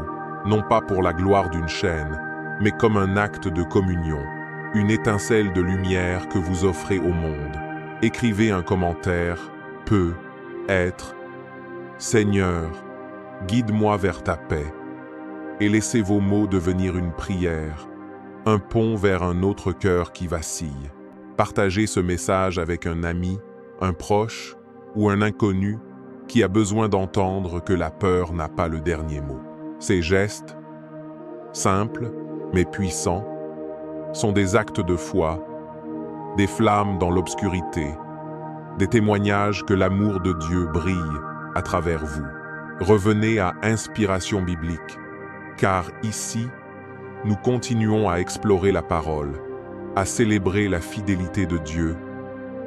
non pas pour la gloire d'une chaîne, mais comme un acte de communion, une étincelle de lumière que vous offrez au monde. Écrivez un commentaire, peut être « Seigneur, guide-moi vers ta paix » et laissez vos mots devenir une prière, un pont vers un autre cœur qui vacille. Partagez ce message avec un ami, un proche ou un inconnu qui a besoin d'entendre que la peur n'a pas le dernier mot. Ces gestes, simples mais puissants, sont des actes de foi, des flammes dans l'obscurité, des témoignages que l'amour de Dieu brille à travers vous. Revenez à Inspiration biblique, car ici, nous continuons à explorer la parole, à célébrer la fidélité de Dieu,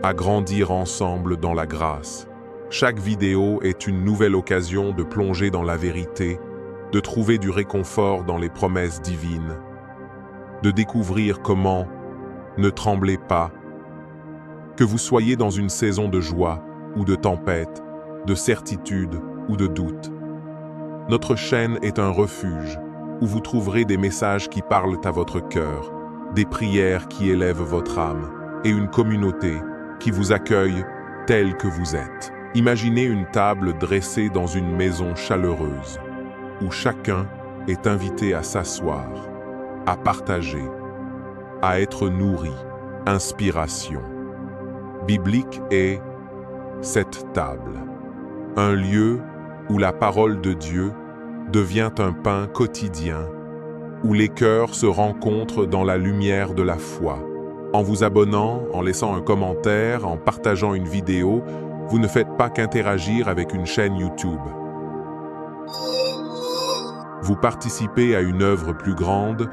à grandir ensemble dans la grâce. Chaque vidéo est une nouvelle occasion de plonger dans la vérité, de trouver du réconfort dans les promesses divines, de découvrir comment ne tremblez pas, que vous soyez dans une saison de joie ou de tempête, de certitude ou de doute. Notre chaîne est un refuge où vous trouverez des messages qui parlent à votre cœur, des prières qui élèvent votre âme et une communauté qui vous accueille tel que vous êtes. Imaginez une table dressée dans une maison chaleureuse, où chacun est invité à s'asseoir, à partager, à être nourri. Inspiration biblique est cette table, un lieu où la parole de Dieu devient un pain quotidien, où les cœurs se rencontrent dans la lumière de la foi. En vous abonnant, en laissant un commentaire, en partageant une vidéo, vous ne faites pas qu'interagir avec une chaîne YouTube. Vous participez à une œuvre plus grande,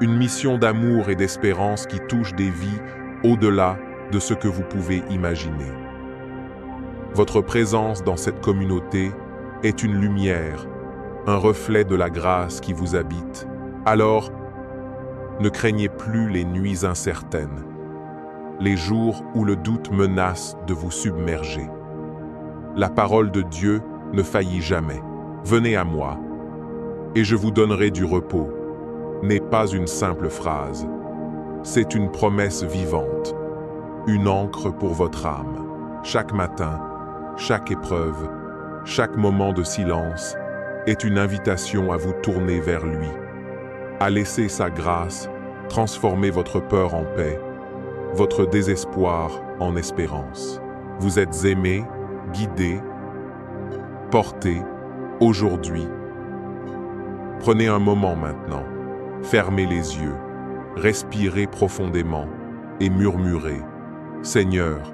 une mission d'amour et d'espérance qui touche des vies au-delà de ce que vous pouvez imaginer. Votre présence dans cette communauté est une lumière, un reflet de la grâce qui vous habite. Alors, ne craignez plus les nuits incertaines, les jours où le doute menace de vous submerger. La parole de Dieu ne faillit jamais. Venez à moi, et je vous donnerai du repos. N'est pas une simple phrase, c'est une promesse vivante, une encre pour votre âme. Chaque matin, chaque épreuve, chaque moment de silence est une invitation à vous tourner vers lui, à laisser sa grâce transformer votre peur en paix, votre désespoir en espérance. Vous êtes aimé, guidé, porté aujourd'hui. Prenez un moment maintenant, fermez les yeux, respirez profondément et murmurez « Seigneur,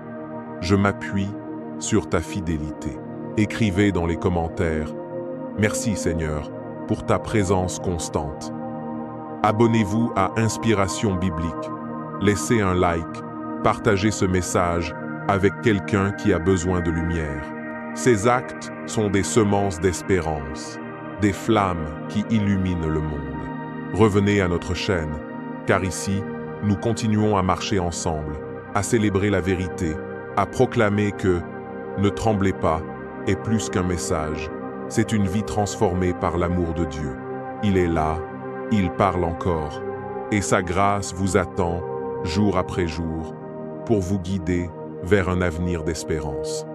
je m'appuie sur ta fidélité ». Écrivez dans les commentaires « Merci Seigneur pour ta présence constante ». Abonnez-vous à Inspiration Biblique, laissez un like, partagez ce message avec quelqu'un qui a besoin de lumière. Ces actes sont des semences d'espérance, des flammes qui illuminent le monde. Revenez à notre chaîne, car ici, nous continuons à marcher ensemble, à célébrer la vérité, à proclamer que « Ne tremblez pas » est plus qu'un message, c'est une vie transformée par l'amour de Dieu. Il est là, il parle encore, et sa grâce vous attend, jour après jour, pour vous guider vers un avenir d'espérance.